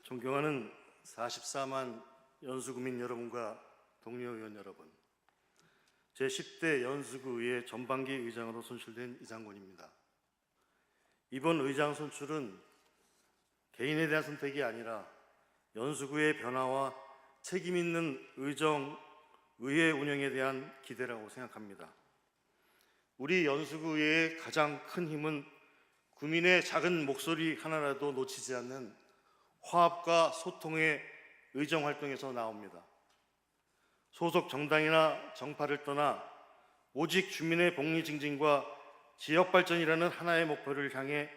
존경하는 44만 연수구민 여러분과 동료 의원 여러분, 제10대 연수구의회 전반기 의장으로 선출된 이상권입니다. 이번 의장 선출은 개인에 대한 선택이 아니라 연수구의 변화와 책임 있는 의회 운영에 대한 기대라고 생각합니다. 우리 연수구의회의 가장 큰 힘은 구민의 작은 목소리 하나라도 놓치지 않는 화합과 소통의 의정 활동에서 나옵니다. 소속 정당이나 정파를 떠나 오직 주민의 복리 증진과 지역 발전이라는 하나의 목표를 향해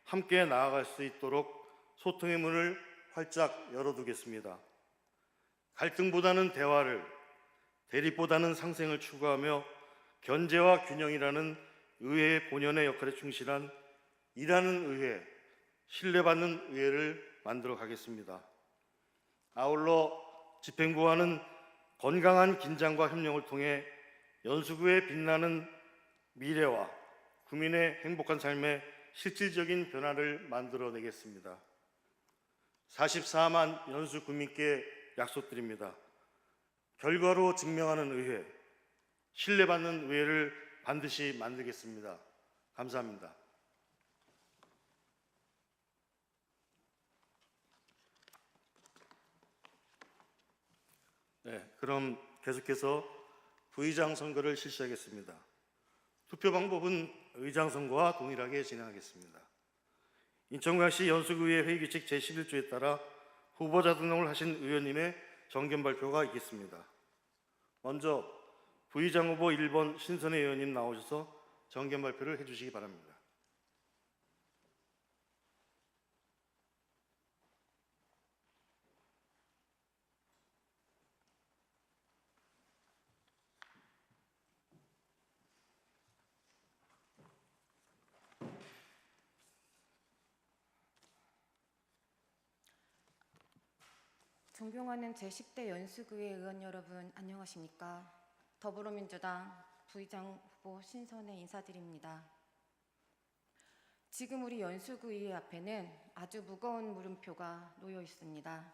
함께 나아갈 수 있도록 소통의 문을 활짝 열어두겠습니다. 갈등보다는 대화를, 대립보다는 상생을 추구하며 견제와 균형이라는 의회의 본연의 역할에 충실한 일하는 의회, 신뢰받는 의회를 만들어 가겠습니다. 아울러 집행부와는 건강한 긴장과 협력을 통해 연수구의 빛나는 미래와 구민의 행복한 삶의 실질적인 변화를 만들어내겠습니다. 44만 연수구민께 약속드립니다. 결과로 증명하는 의회, 신뢰받는 의회를 반드시 만들겠습니다. 감사합니다. 그럼 계속해서 부의장 선거를 실시하겠습니다. 투표 방법은 의장 선거와 동일하게 진행하겠습니다. 인천광역시 연수구의회 회의규칙 제11조에 따라 후보자 등록을 하신 의원님의 정견 발표가 있겠습니다. 먼저 부의장 후보 1번 신선혜 의원님 나오셔서 정견 발표를 해주시기 바랍니다. 존경하는 제10대 연수구의 의원 여러분, 안녕하십니까? 더불어민주당 부의장 후보 신선혜 인사드립니다. 지금 우리 연수구의회 앞에는 아주 무거운 물음표가 놓여 있습니다.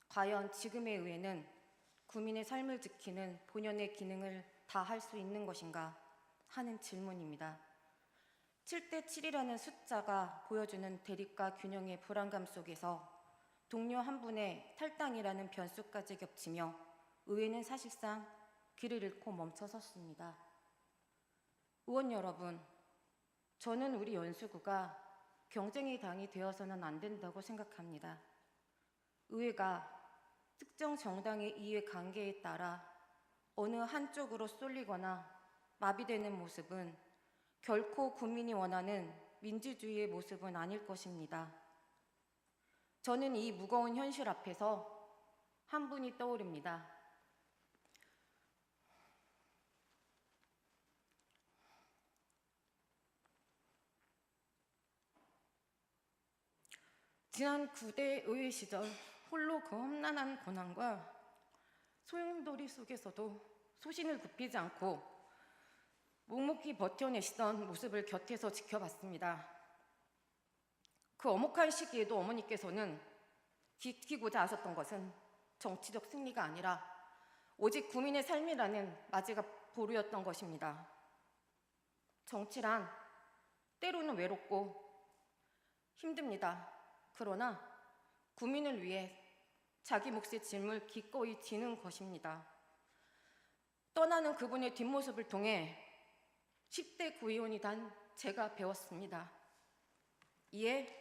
과연 지금의 의회는 구민의 삶을 지키는 본연의 기능을 다할 수 있는 것인가 하는 질문입니다. 7대 7이라는 숫자가 보여주는 대립과 균형의 불안감 속에서 동료 한 분의 탈당이라는 변수까지 겹치며 의회는 사실상 길을 잃고 멈춰섰습니다. 의원 여러분, 저는 우리 연수구가 경쟁의 당이 되어서는 안 된다고 생각합니다. 의회가 특정 정당의 이해관계에 따라 어느 한쪽으로 쏠리거나 마비되는 모습은 결코 국민이 원하는 민주주의의 모습은 아닐 것입니다. 저는 이 무거운 현실 앞에서 한 분이 떠오릅니다. 지난 9대 의회 시절 홀로 그 험난한 고난과 소용돌이 속에서도 소신을 굽히지 않고 묵묵히 버텨내시던 모습을 곁에서 지켜봤습니다. 그 엄혹한 시기에도 어머니께서는 지키고자 하셨던 것은 정치적 승리가 아니라 오직 국민의 삶이라는 마지막 보루였던 것입니다. 정치란 때로는 외롭고 힘듭니다. 그러나 국민을 위해 자기 몫의 짐을 기꺼이 지는 것입니다. 떠나는 그분의 뒷모습을 통해 10대 구의원이 된 제가 배웠습니다. 이에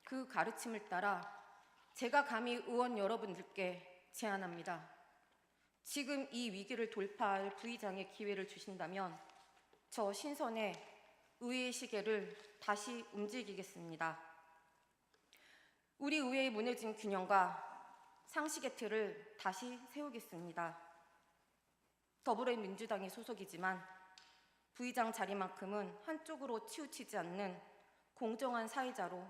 그 가르침을 따라 제가 감히 의원 여러분들께 제안합니다. 지금 이 위기를 돌파할 부의장의 기회를 주신다면 저 신선의 의회의 시계를 다시 움직이겠습니다. 우리 의회의 무너진 균형과 상식의 틀을 다시 세우겠습니다. 더불어민주당의 소속이지만 부의장 자리만큼은 한쪽으로 치우치지 않는 공정한 사회자로,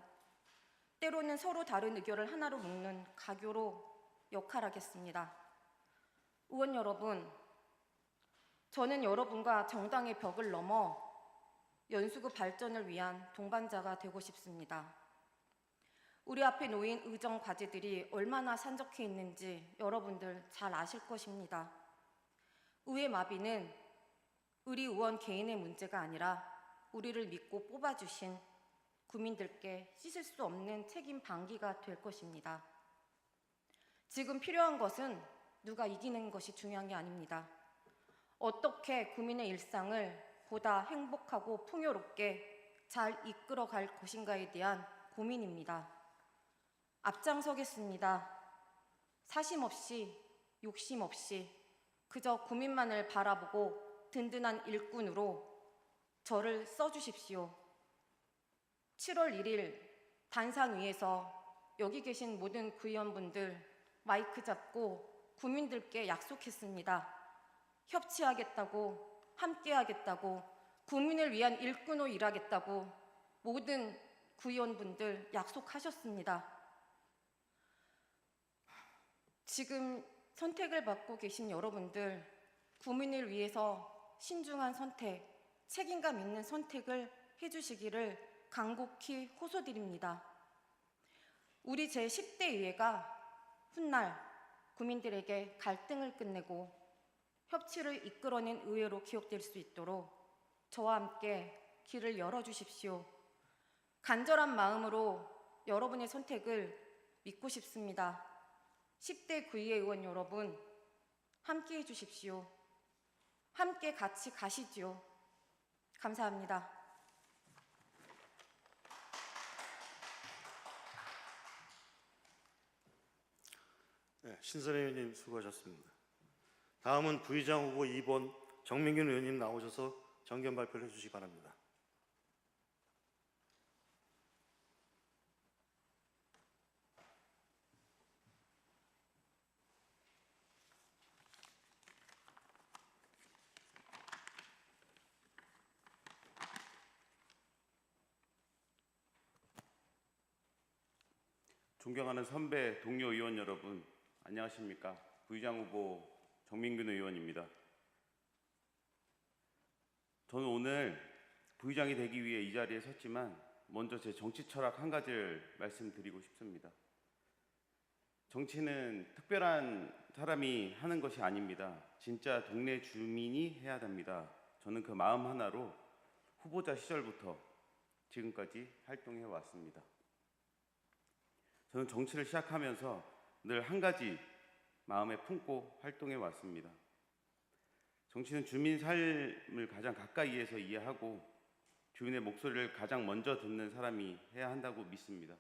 때로는 서로 다른 의견을 하나로 묶는 가교로 역할하겠습니다. 의원 여러분, 저는 여러분과 정당의 벽을 넘어 연수구 발전을 위한 동반자가 되고 싶습니다. 우리 앞에 놓인 의정 과제들이 얼마나 산적해 있는지 여러분들 잘 아실 것입니다. 의회 마비는 우리 의원 개인의 문제가 아니라 우리를 믿고 뽑아주신 국민들께 씻을 수 없는 책임 방기가 될 것입니다. 지금 필요한 것은 누가 이기는 것이 중요한 게 아닙니다. 어떻게 국민의 일상을 보다 행복하고 풍요롭게 잘 이끌어갈 것인가에 대한 고민입니다. 앞장서겠습니다. 사심 없이, 욕심 없이 그저 국민만을 바라보고 든든한 일꾼으로 저를 써주십시오. 7월 1일 단상 위에서 여기 계신 모든 구의원분들 마이크 잡고 국민들께 약속했습니다. 협치하겠다고, 함께하겠다고, 국민을 위한 일꾼으로 일하겠다고 모든 구의원분들 약속하셨습니다. 지금 선택을 받고 계신 여러분들, 국민을 위해서 신중한 선택, 책임감 있는 선택을 해주시기를 간곡히 호소드립니다. 우리 제10대 의회가 훗날 국민들에게 갈등을 끝내고 협치를 이끌어낸 의회로 기억될 수 있도록 저와 함께 길을 열어주십시오. 간절한 마음으로 여러분의 선택을 믿고 싶습니다. 10대 구의회 의원 여러분, 함께 해주십시오. 함께 같이 가시지요. 감사합니다. 네, 신선혜 의원님 수고하셨습니다. 다음은 부의장 후보 2번 정민균 의원님 나오셔서 정견 발표를 해주시기 바랍니다. 존경하는 선배 동료 의원 여러분, 안녕하십니까? 부의장 후보 정민균 의원입니다. 저는 오늘 부의장이 되기 위해 이 자리에 섰지만 먼저 제 정치 철학 한 가지를 말씀드리고 싶습니다. 정치는 특별한 사람이 하는 것이 아닙니다. 진짜 동네 주민이 해야 됩니다. 저는 그 마음 하나로 후보자 시절부터 지금까지 활동해 왔습니다. 저는 정치를 시작하면서 늘 한 가지 마음에 품고 활동해 왔습니다. 정치는 주민 삶을 가장 가까이에서 이해하고 주민의 목소리를 가장 먼저 듣는 사람이 해야 한다고 믿습니다.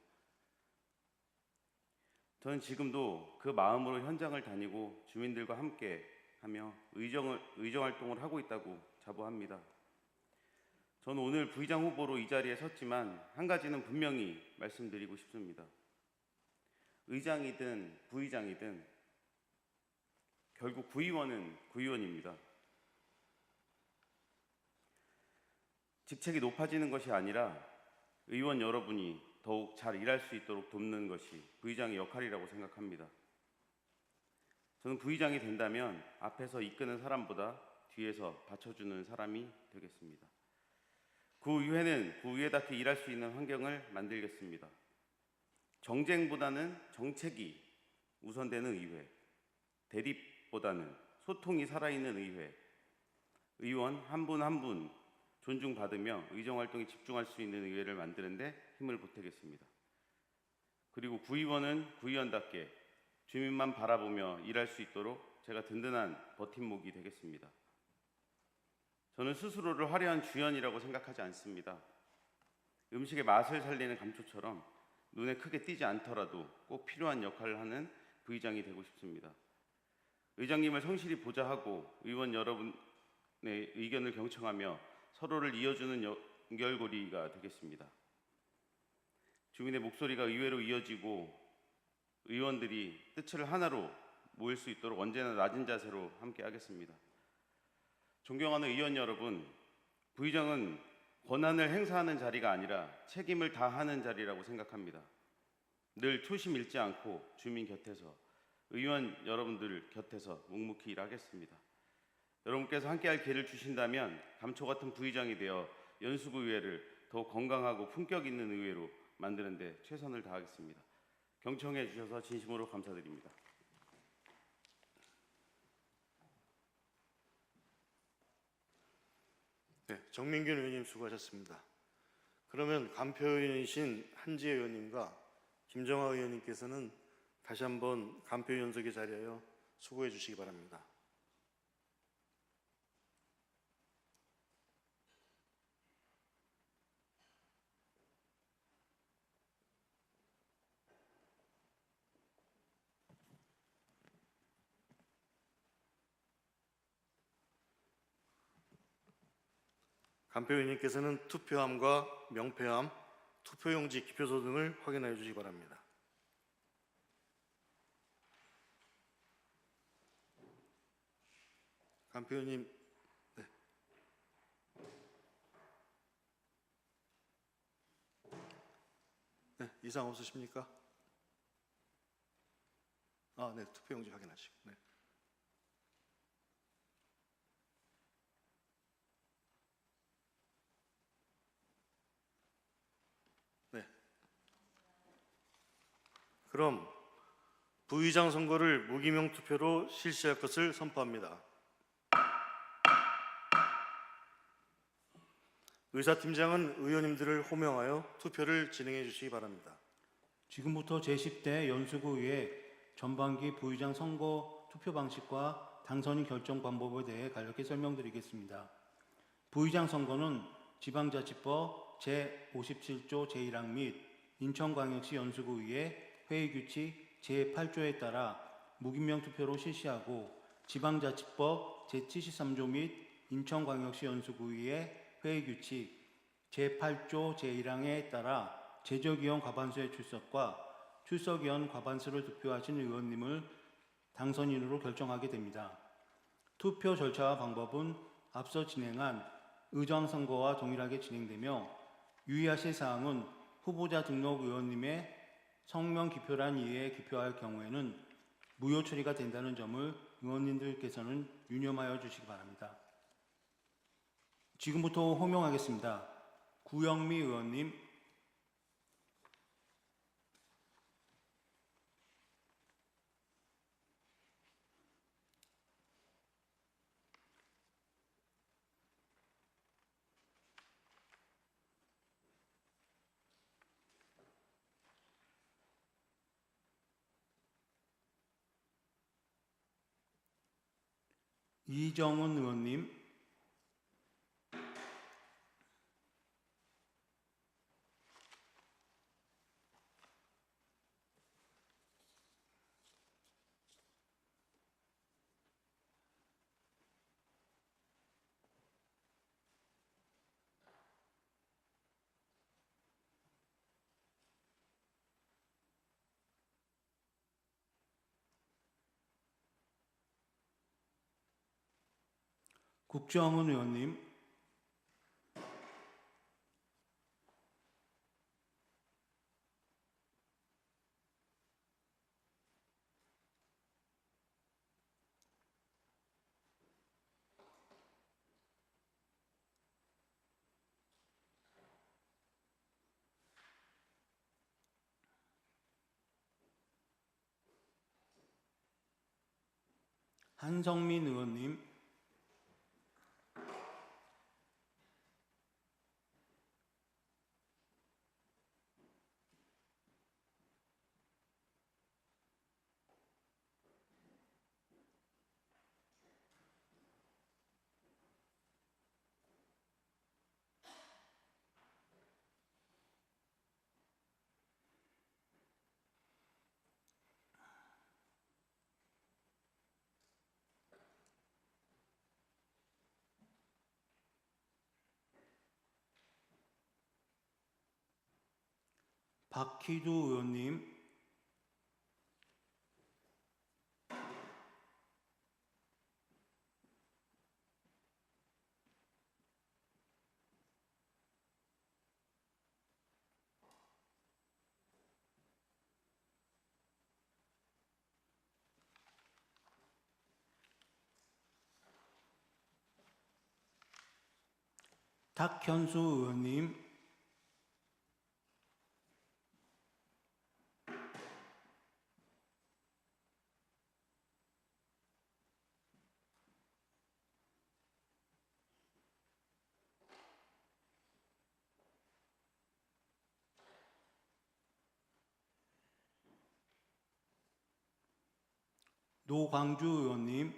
저는 지금도 그 마음으로 현장을 다니고 주민들과 함께 하며 의정 활동을 하고 있다고 자부합니다. 저는 오늘 부의장 후보로 이 자리에 섰지만 한 가지는 분명히 말씀드리고 싶습니다. 의장이든 부의장이든 결국 구의원은 구의원입니다. 직책이 높아지는 것이 아니라 의원 여러분이 더욱 잘 일할 수 있도록 돕는 것이 부의장의 역할이라고 생각합니다. 저는 부의장이 된다면 앞에서 이끄는 사람보다 뒤에서 받쳐주는 사람이 되겠습니다. 구의회는 구의회답게 일할 수 있는 환경을 만들겠습니다. 정쟁보다는 정책이 우선되는 의회, 대립보다는 소통이 살아있는 의회, 의원 한 분 한 분 존중받으며 의정활동에 집중할 수 있는 의회를 만드는 데 힘을 보태겠습니다. 그리고 구의원은 구의원답게 주민만 바라보며 일할 수 있도록 제가 든든한 버팀목이 되겠습니다. 저는 스스로를 화려한 주연이라고 생각하지 않습니다. 음식의 맛을 살리는 감초처럼 눈에 크게 띄지 않더라도 꼭 필요한 역할을 하는 부의장이 되고 싶습니다. 의장님을 성실히 보좌하고 의원 여러분의 의견을 경청하며 서로를 이어주는 연결고리가 되겠습니다. 주민의 목소리가 의회로 이어지고 의원들이 뜻을 하나로 모일 수 있도록 언제나 낮은 자세로 함께 하겠습니다. 존경하는 의원 여러분, 부의장은 권한을 행사하는 자리가 아니라 책임을 다하는 자리라고 생각합니다. 늘 초심 잃지 않고 주민 곁에서, 의원 여러분들 곁에서 묵묵히 일하겠습니다. 여러분께서 함께할 기회를 주신다면 감초 같은 부의장이 되어 연수구의회를 더욱 건강하고 품격 있는 의회로 만드는 데 최선을 다하겠습니다. 경청해 주셔서 진심으로 감사드립니다. 네, 정민균 의원님 수고하셨습니다. 그러면 간표 의원이신 한지혜 의원님과 김정화 의원님께서는 다시 한번 간표 연석에 자리하여 수고해 주시기 바랍니다. 간표 의원님께서는 투표함과 명패함, 투표용지, 기표소 등을 확인하여 주시기 바랍니다. 간표 의원님, 네. 네, 이상 없으십니까? 아, 네, 투표용지 확인하시고. 네. 네. 그럼 부의장 선거를 무기명 투표로 실시할 것을 선포합니다. 의사팀장은 의원님들을 호명하여 투표를 진행해 주시기 바랍니다. 지금부터 제10대 연수구의회 전반기 부의장 선거 투표 방식과 당선인 결정 방법에 대해 간략히 설명드리겠습니다. 부의장 선거는 지방자치법 제57조 제1항 및 인천광역시 연수구의회 회의규칙 제8조에 따라 무기명 투표로 실시하고 지방자치법 제73조 및 인천광역시 연수구의회 회의규칙 제8조 제1항에 따라 제적위원 과반수의 출석과 출석위원 과반수를 득표하신 의원님을 당선인으로 결정하게 됩니다. 투표 절차와 방법은 앞서 진행한 의장선거와 동일하게 진행되며 유의하실 사항은 후보자 등록 의원님의 성명 기표란 이외에 기표할 경우에는 무효 처리가 된다는 점을 의원님들께서는 유념하여 주시기 바랍니다. 지금부터 호명하겠습니다. 구영미 의원님, 이정은 의원님, 국정은 의원님, 한성민 의원님, 박희두 의원님, 탁현수 의원님, 노광주 의원님,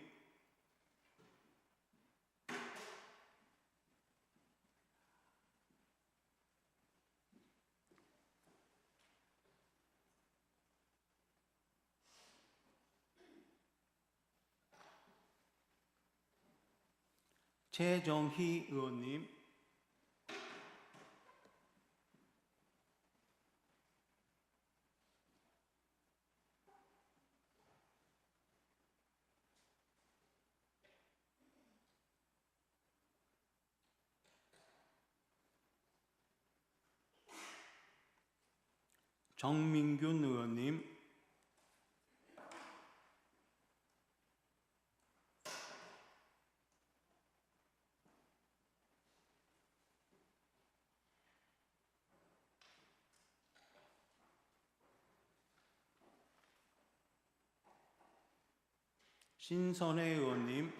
최정희 의원님, 정민균 의원님, 신선혜 의원님,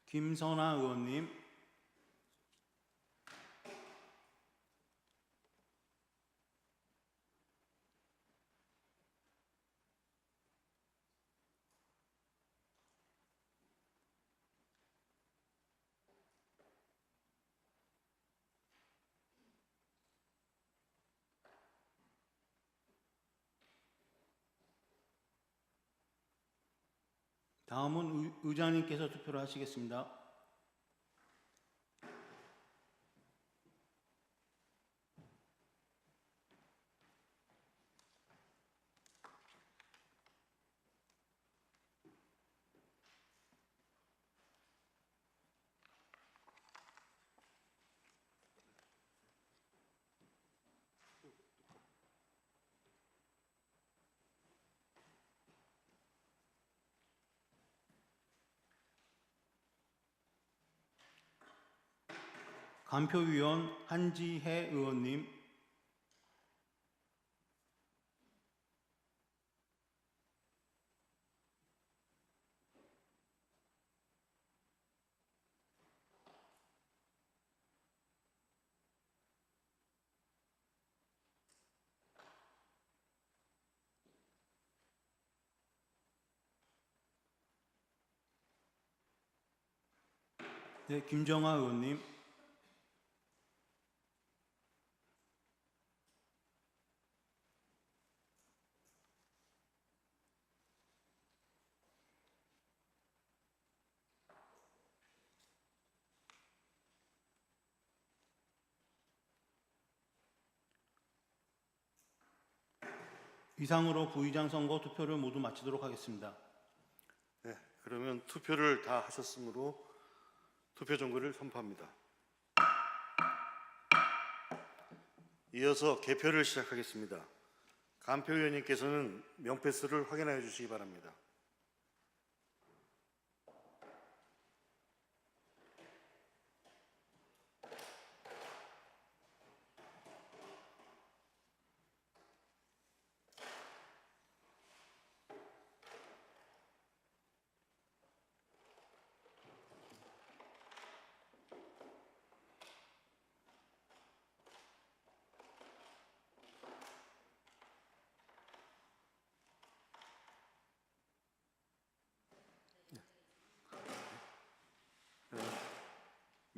김선아 의원님, 다음은 의장님께서 투표를 하시겠습니다. 간표위원 한지혜 의원님, 네, 김정아 의원님, 이상으로 부의장 선거 투표를 모두 마치도록 하겠습니다. 네, 그러면 투표를 다 하셨으므로 투표 종결을 선포합니다. 이어서 개표를 시작하겠습니다. 간표위원님께서는 명패수를 확인하여 주시기 바랍니다.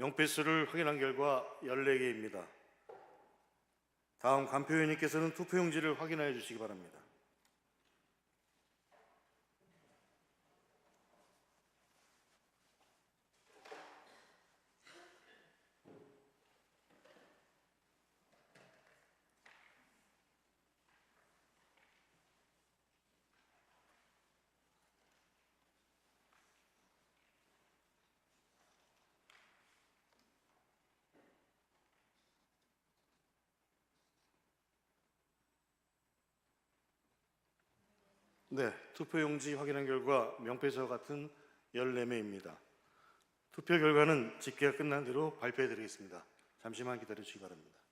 명패수를 확인한 결과 14개입니다. 다음 간표위원님께서는 투표용지를 확인하여 주시기 바랍니다. 네, 투표용지 확인한 결과 명패수와 같은 14매입니다. 투표 결과는 집계가 끝난 대로 발표해 드리겠습니다. 잠시만 기다려 주시기 바랍니다.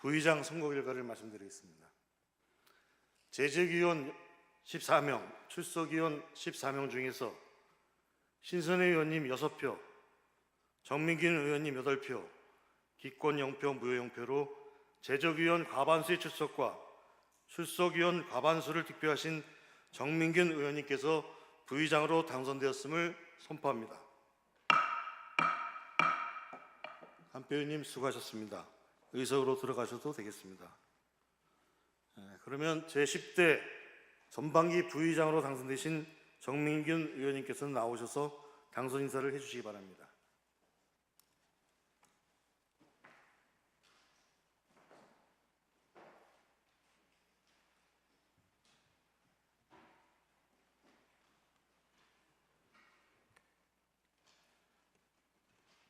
부의장 선거 결과를 말씀드리겠습니다. 재직위원 14명, 출석위원 14명 중에서 신선혜 의원님 6표, 정민균 의원님 8표, 기권 0표, 무효 0표로 재적위원 과반수의 출석과 출석위원 과반수를 득표하신 정민균 의원님께서 부의장으로 당선되었음을 선포합니다. 한표 의원님 수고하셨습니다. 의석으로 들어가셔도 되겠습니다. 그러면 제10대 전반기 부의장으로 당선되신 정민균 의원님께서는 나오셔서 당선 인사를 해주시기 바랍니다.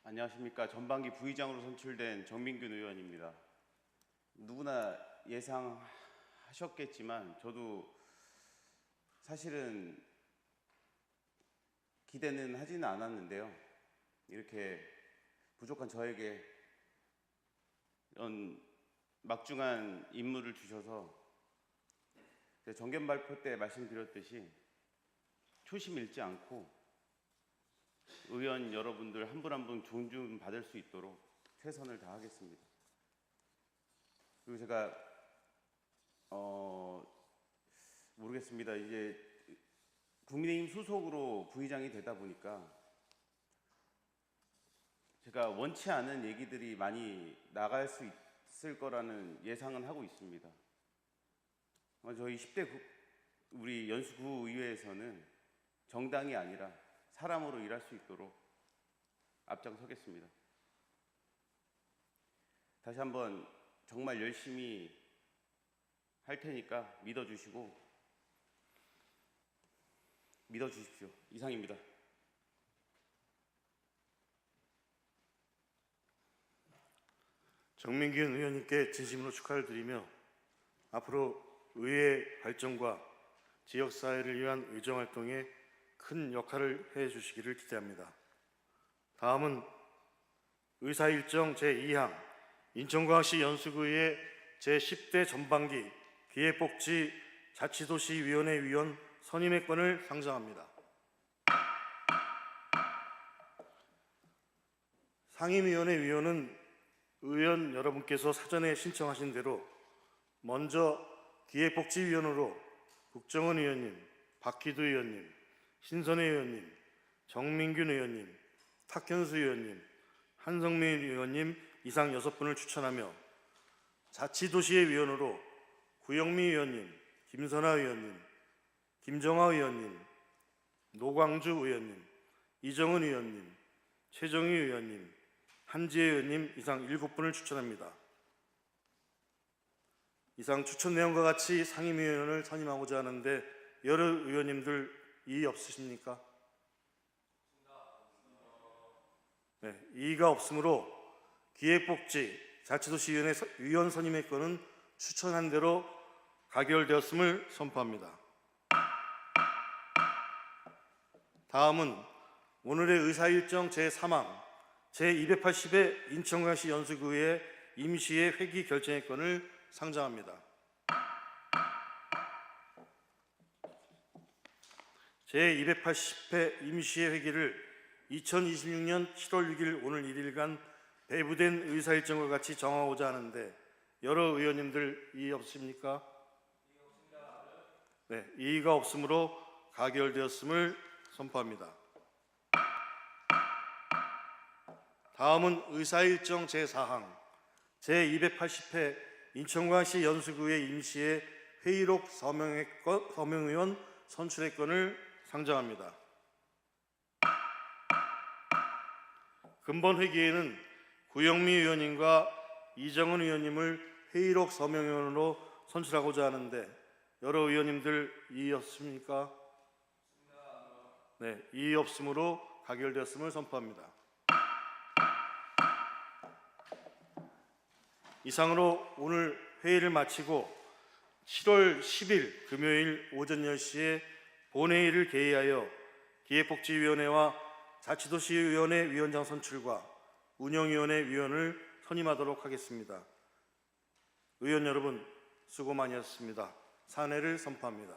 안녕하십니까. 전반기 부의장으로 선출된 정민균 의원입니다. 누구나 예상하셨겠지만 저도 사실은 기대는 하지는 않았는데요. 이렇게 부족한 저에게 이런 막중한 임무를 주셔서 정견 발표 때 말씀드렸듯이 초심 잃지 않고 의원 여러분들 한 분 한 분 존중받을 수 있도록 최선을 다하겠습니다. 그리고 제가 모르겠습니다. 이제 국민의힘 소속으로 부의장이 되다 보니까 제가 원치 않은 얘기들이 많이 나갈 수 있을 거라는 예상은 하고 있습니다. 저희 10대 우리 연수구의회에서는 정당이 아니라 사람으로 일할 수 있도록 앞장서겠습니다. 다시 한번 정말 열심히 할 테니까 믿어주십시오. 이상입니다. 정민균 의원님께 진심으로 축하를 드리며 앞으로 의회 발전과 지역사회를 위한 의정활동에 큰 역할을 해주시기를 기대합니다. 다음은 의사일정 제2항 인천광역시 연수구의 제10대 전반기 기획복지 자치도시위원회 위원 선임의 건을 상정합니다. 상임위원회 위원은 의원 여러분께서 사전에 신청하신 대로 먼저 기획복지위원으로 국정원 의원님, 박희두 의원님, 신선혜 의원님, 정민균 의원님, 탁현수 의원님, 한성민 의원님 이상 6분을 추천하며 자치도시의 위원으로 구영미 의원님, 김선아 의원님, 김정아 의원님, 노광주 의원님, 이정은 의원님, 최정희 의원님, 한지혜 의원님 이상 7분을 추천합니다. 이상 추천 내용과 같이 상임위원을 선임하고자 하는데 여러 의원님들 이의 없으십니까? 네, 이의가 없으므로 기획복지 자치도시위원회 위원 선임의 건은 추천한 대로 가결되었음을 선포합니다. 다음은 오늘의 의사일정 제3항 제280회 인천광역시 연수구의 임시의 회기 결정의 건을 상정합니다. 제280회 임시회 회기를 2026년 7월 6일 오늘 1일간 배부된 의사 일정과 같이 정하고자 하는데 여러 의원님들 이의 없으십니까? 네, 이의가 없으므로 가결되었음을 선포합니다. 다음은 의사일정 제4항 제280회 인천광역시 연수구의 임시회 회의록 서명의원 선출의 건을 상정합니다. 금번 회기에는 구영미 의원님과 이정은 의원님을 회의록 서명의원으로 선출하고자 하는데 여러 의원님들 이의 없습니까? 네, 이의 없으므로 가결되었음을 선포합니다. 이상으로 오늘 회의를 마치고 7월 10일 금요일 오전 10시에 본회의를 개의하여 기획복지위원회와 자치도시위원회 위원장 선출과 운영위원회 위원을 선임하도록 하겠습니다. 의원 여러분 수고 많이 하셨습니다. 사내를 선포합니다.